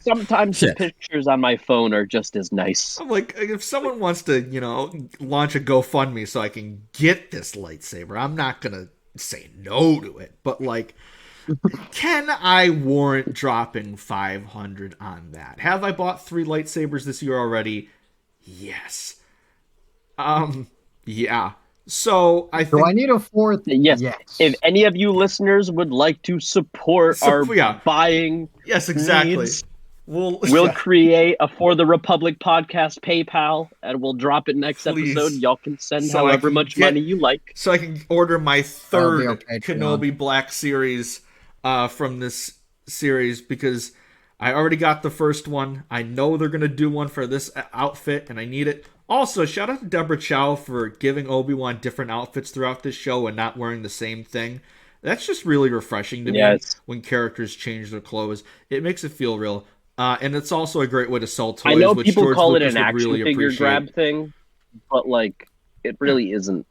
Sometimes the Yeah. pictures on my phone are just as nice. I'm like, if someone wants to, launch a GoFundMe so I can get this lightsaber, I'm not gonna say no to it. But like, can I warrant dropping 500 on that? Have I bought 3 lightsabers this year already? Yes. Yeah. So I Do I think need a fourth? Yes. Yes. If any of you listeners would like to support our buying yes, exactly. needs, We'll we'll create a For the Republic podcast PayPal, and we'll drop it next Please. episode. Y'all can send So I however can much get- money you like. so I can order my That'll be our third Patreon. Kenobi Black series from this series, because I already got the first one. I know they're gonna do one for this outfit, and I need it. Also, shout out to Deborah Chow for giving Obi-Wan different outfits throughout this show and not wearing the same thing. That's just really refreshing to me when characters change their clothes. It makes it feel real. And it's also a great way to sell toys, I know which people George call Lucas it an would action really figure appreciate. grab thing, but like it really isn't,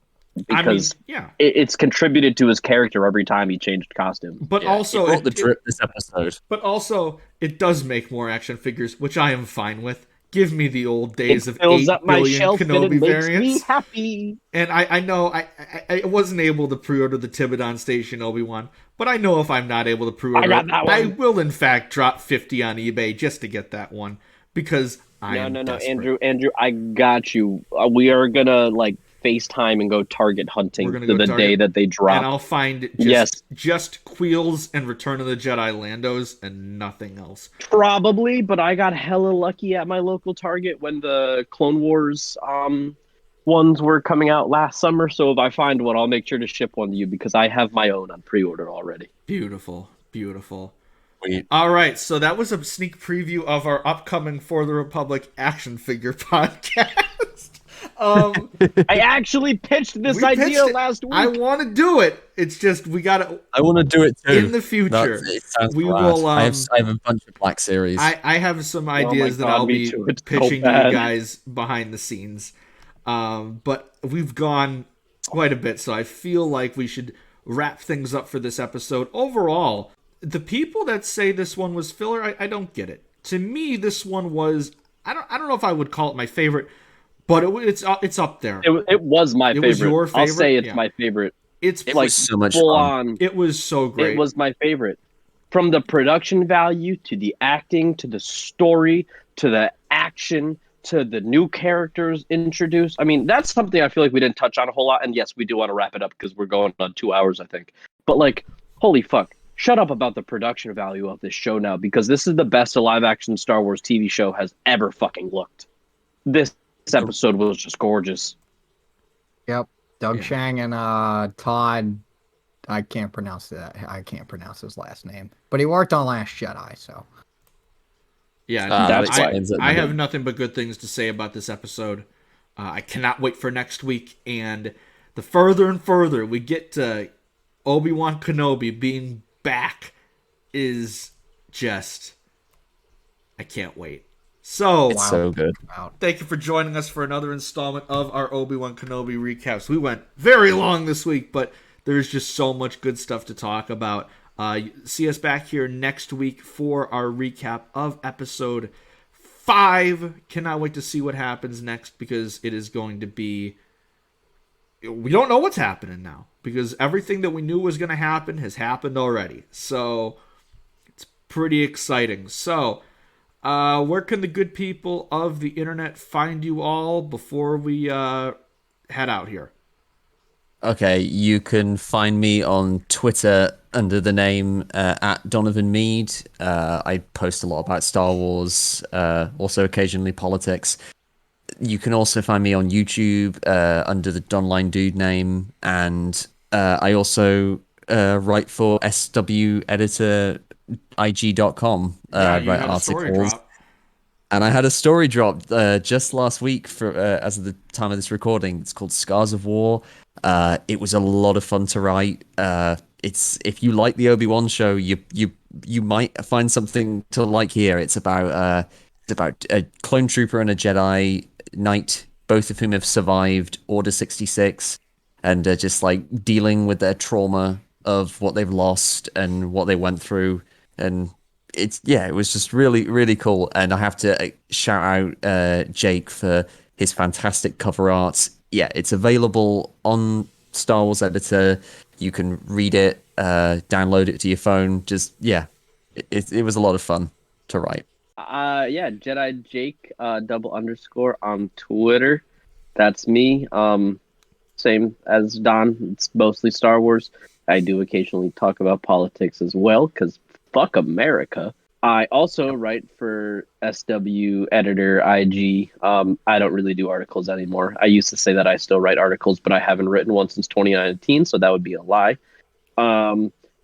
because yeah. it's contributed to his character every time he changed costume. But Yeah, also, he brought the drip this episode. But also, it does make more action figures, which I am fine with. Give me the old days of 8 fills up my billion shelf and it Kenobi makes me variants. happy. And I know I wasn't able to pre-order the Tibidon Station Obi-Wan, but I know if I'm not able to pre-order I got it, that I one. will in fact drop 50 on eBay just to get that one, because I am No, desperate. Andrew, I got you. We are gonna like FaceTime and go target hunting We're gonna to go the Target, day that they drop. And I'll find just Queels and Return of the Jedi Landos and nothing else. Probably, but I got hella lucky at my local Target when the Clone Wars ones were coming out last summer. So if I find one, I'll make sure to ship one to you, because I have my own on pre-order already. Beautiful, beautiful. Sweet. All right, so that was a sneak preview of our upcoming For the Republic action figure podcast. I actually pitched this We idea pitched it. last week. I want to do it. It's just we got to I want to do it too. in the future. It sounds we rad. will. I have a bunch of Black Series. I have some ideas that God, I'll me be too. It's so pitching to bad. you guys behind the scenes. But we've gone quite a bit, so I feel like we should wrap things up for this episode. Overall, the people that say this one was filler, I don't get it. To me, this one was. I don't know if I would call it my favorite, but it's up there. It was my favorite. was your I'll favorite? say it's Yeah. my favorite. It's It Like was so much full fun. on. It was so great. It was my favorite. From the production value to the acting to the story to the action to the new characters introduced. I mean, that's something I feel like we didn't touch on a whole lot. And yes, we do want to wrap it up because we're going on 2 hours, I think. But like, holy fuck. Shut up about the production value of this show now, because this is the best a live action Star Wars TV show has ever fucking looked. This episode was just gorgeous. Yep. Doug Yeah. Chang and Todd. I can't pronounce that. I can't pronounce his last name, but he worked on Last Jedi. So Yeah, that That's explains it. I have nothing but good things to say about this episode. I cannot wait for next week. And the further and further we get to Obi-Wan Kenobi being back is just... I can't wait. So, It's so good. thank you for joining us for another installment of our Obi-Wan Kenobi recaps. We went very long this week, but there's just so much good stuff to talk about. See us back here next week for our recap of episode 5. Cannot wait to see what happens next, because it is going to be... We don't know what's happening now, because everything that we knew was going to happen has happened already. So, it's pretty exciting. So, where can the good people of the internet find you all before we head out here? Okay, you can find me on Twitter under the name at Donovan Mead. I post a lot about Star Wars, also occasionally politics. You can also find me on YouTube under the Donline Dude name, and I also write for sweditor.ig.com. You Write had a story articles. drop. And I had a story drop just last week for as of the time of this recording. It's called Scars of War. It was a lot of fun to write. It's if you like the Obi-Wan show, you might find something to like here. It's about a clone trooper and a Jedi Knight, both of whom have survived Order 66, and just like dealing with their trauma of what they've lost and what they went through And it was just really, really cool. And I have to shout out Jake for his fantastic cover art. Yeah, it's available on Star Wars Editor. You can read it, download it to your phone. Just, yeah, it was a lot of fun to write. Yeah, Jedi Jake __ on Twitter. That's me. Same as Don. It's mostly Star Wars. I do occasionally talk about politics as well, because fuck America. I also write for SW Editor IG. I don't really do articles anymore. I used to say that I still write articles, but I haven't written one since 2019, so that would be a lie.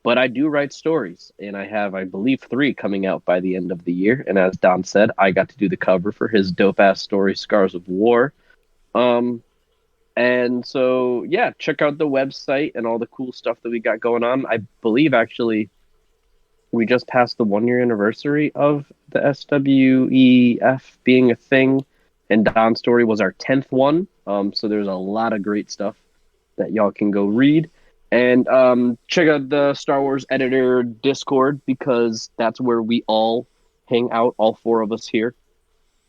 But I do write stories, and I have, I believe, 3 coming out by the end of the year. And as Don said, I got to do the cover for his dope-ass story, Scars of War. And so, yeah, check out the website and all the cool stuff that we got going on. I believe, actually, we just passed the 1-year anniversary of the SWEF being a thing, and Don's story was our 10th one. So there's a lot of great stuff that y'all can go read. And check out the Star Wars Editor Discord, because that's where we all hang out, all 4 of us here.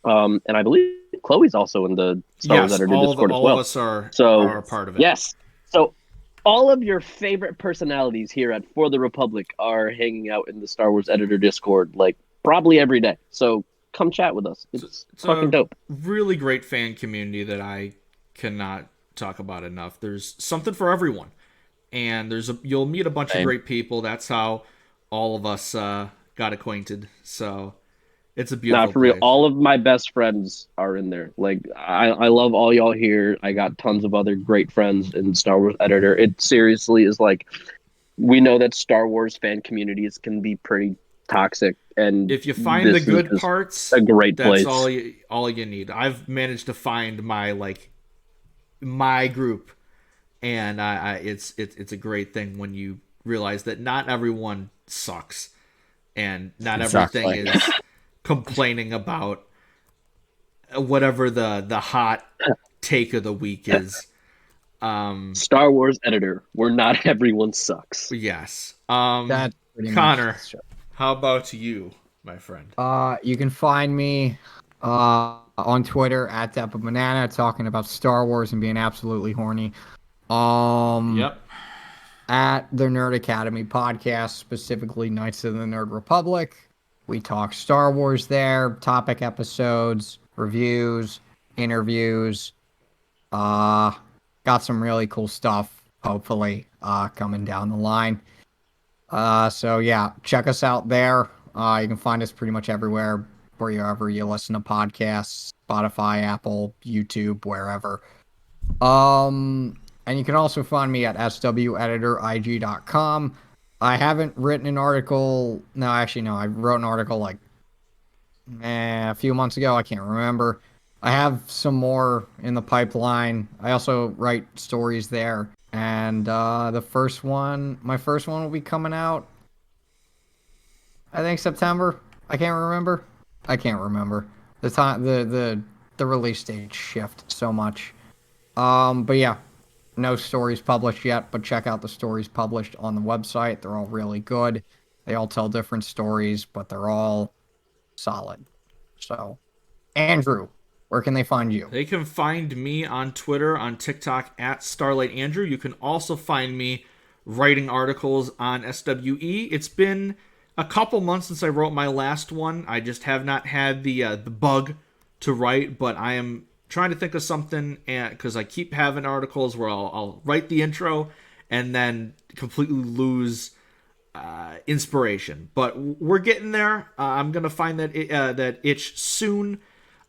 And I believe Chloe's also in the Star Wars Editor Discord as well. All of us are a part of it. Yes. So all of your favorite personalities here at For the Republic are hanging out in the Star Wars Editor Discord, like, probably every day. So come chat with us. It's fucking dope. Really great fan community that I cannot talk about enough. There's something for everyone. And you'll meet a bunch of great people. That's how all of us got acquainted. So it's a beautiful for real. place. All of my best friends are in there. Like, I love all y'all here. I got tons of other great friends in Star Wars Editor. It seriously is like, we know that Star Wars fan communities can be pretty toxic, and if you find the good parts, a great place. That's all you need. I've managed to find my group. And it's a great thing when you realize that not everyone sucks, and not everything is complaining about whatever the hot take of the week is. Star Wars Editor, where not everyone sucks. Yes. That's pretty Connor, much how about you, my friend? You can find me on Twitter at @DepaBanana, talking about Star Wars and being absolutely horny. Yep. At the Nerd Academy podcast, specifically Knights of the Nerd Republic. We talk Star Wars there, topic episodes, reviews, interviews. Got some really cool stuff, hopefully, coming down the line. So yeah, check us out there. You can find us pretty much everywhere, wherever you listen to podcasts, Spotify, Apple, YouTube, wherever. And you can also find me at sweditorig.com. I haven't written an article. No, actually, no. I wrote an article like a few months ago. I can't remember. I have some more in the pipeline. I also write stories there. And my first one will be coming out, I think, September. I can't remember. The time, the release date shift so much. But yeah. No stories published yet, but check out the stories published on the website. They're all really good. They all tell different stories, but they're all solid. So, Andrew, where can they find you? They can find me on Twitter, on TikTok, at StarlightAndrew. You can also find me writing articles on SWE. It's been a couple months since I wrote my last one. I just have not had the bug to write, but I am trying to think of something, because I keep having articles where I'll write the intro and then completely lose inspiration. But we're getting there. I'm gonna find that itch soon.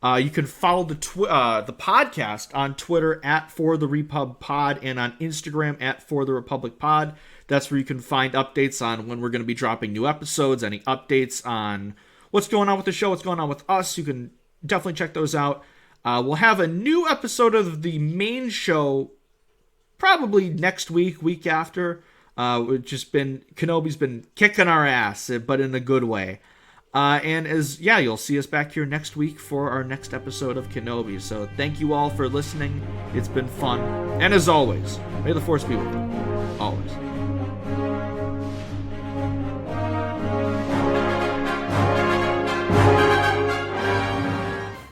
You can follow the podcast on Twitter at For the Repub Pod, and on Instagram at For the Republic Pod. That's where you can find updates on when we're going to be dropping new episodes, any updates on what's going on with the show, what's going on with us. You can definitely check those out. We'll have a new episode of the main show probably next week after. Kenobi's been kicking our ass, but in a good way. And you'll see us back here next week for our next episode of Kenobi. So thank you all for listening. It's been fun. And as always, may the Force be with you. Always.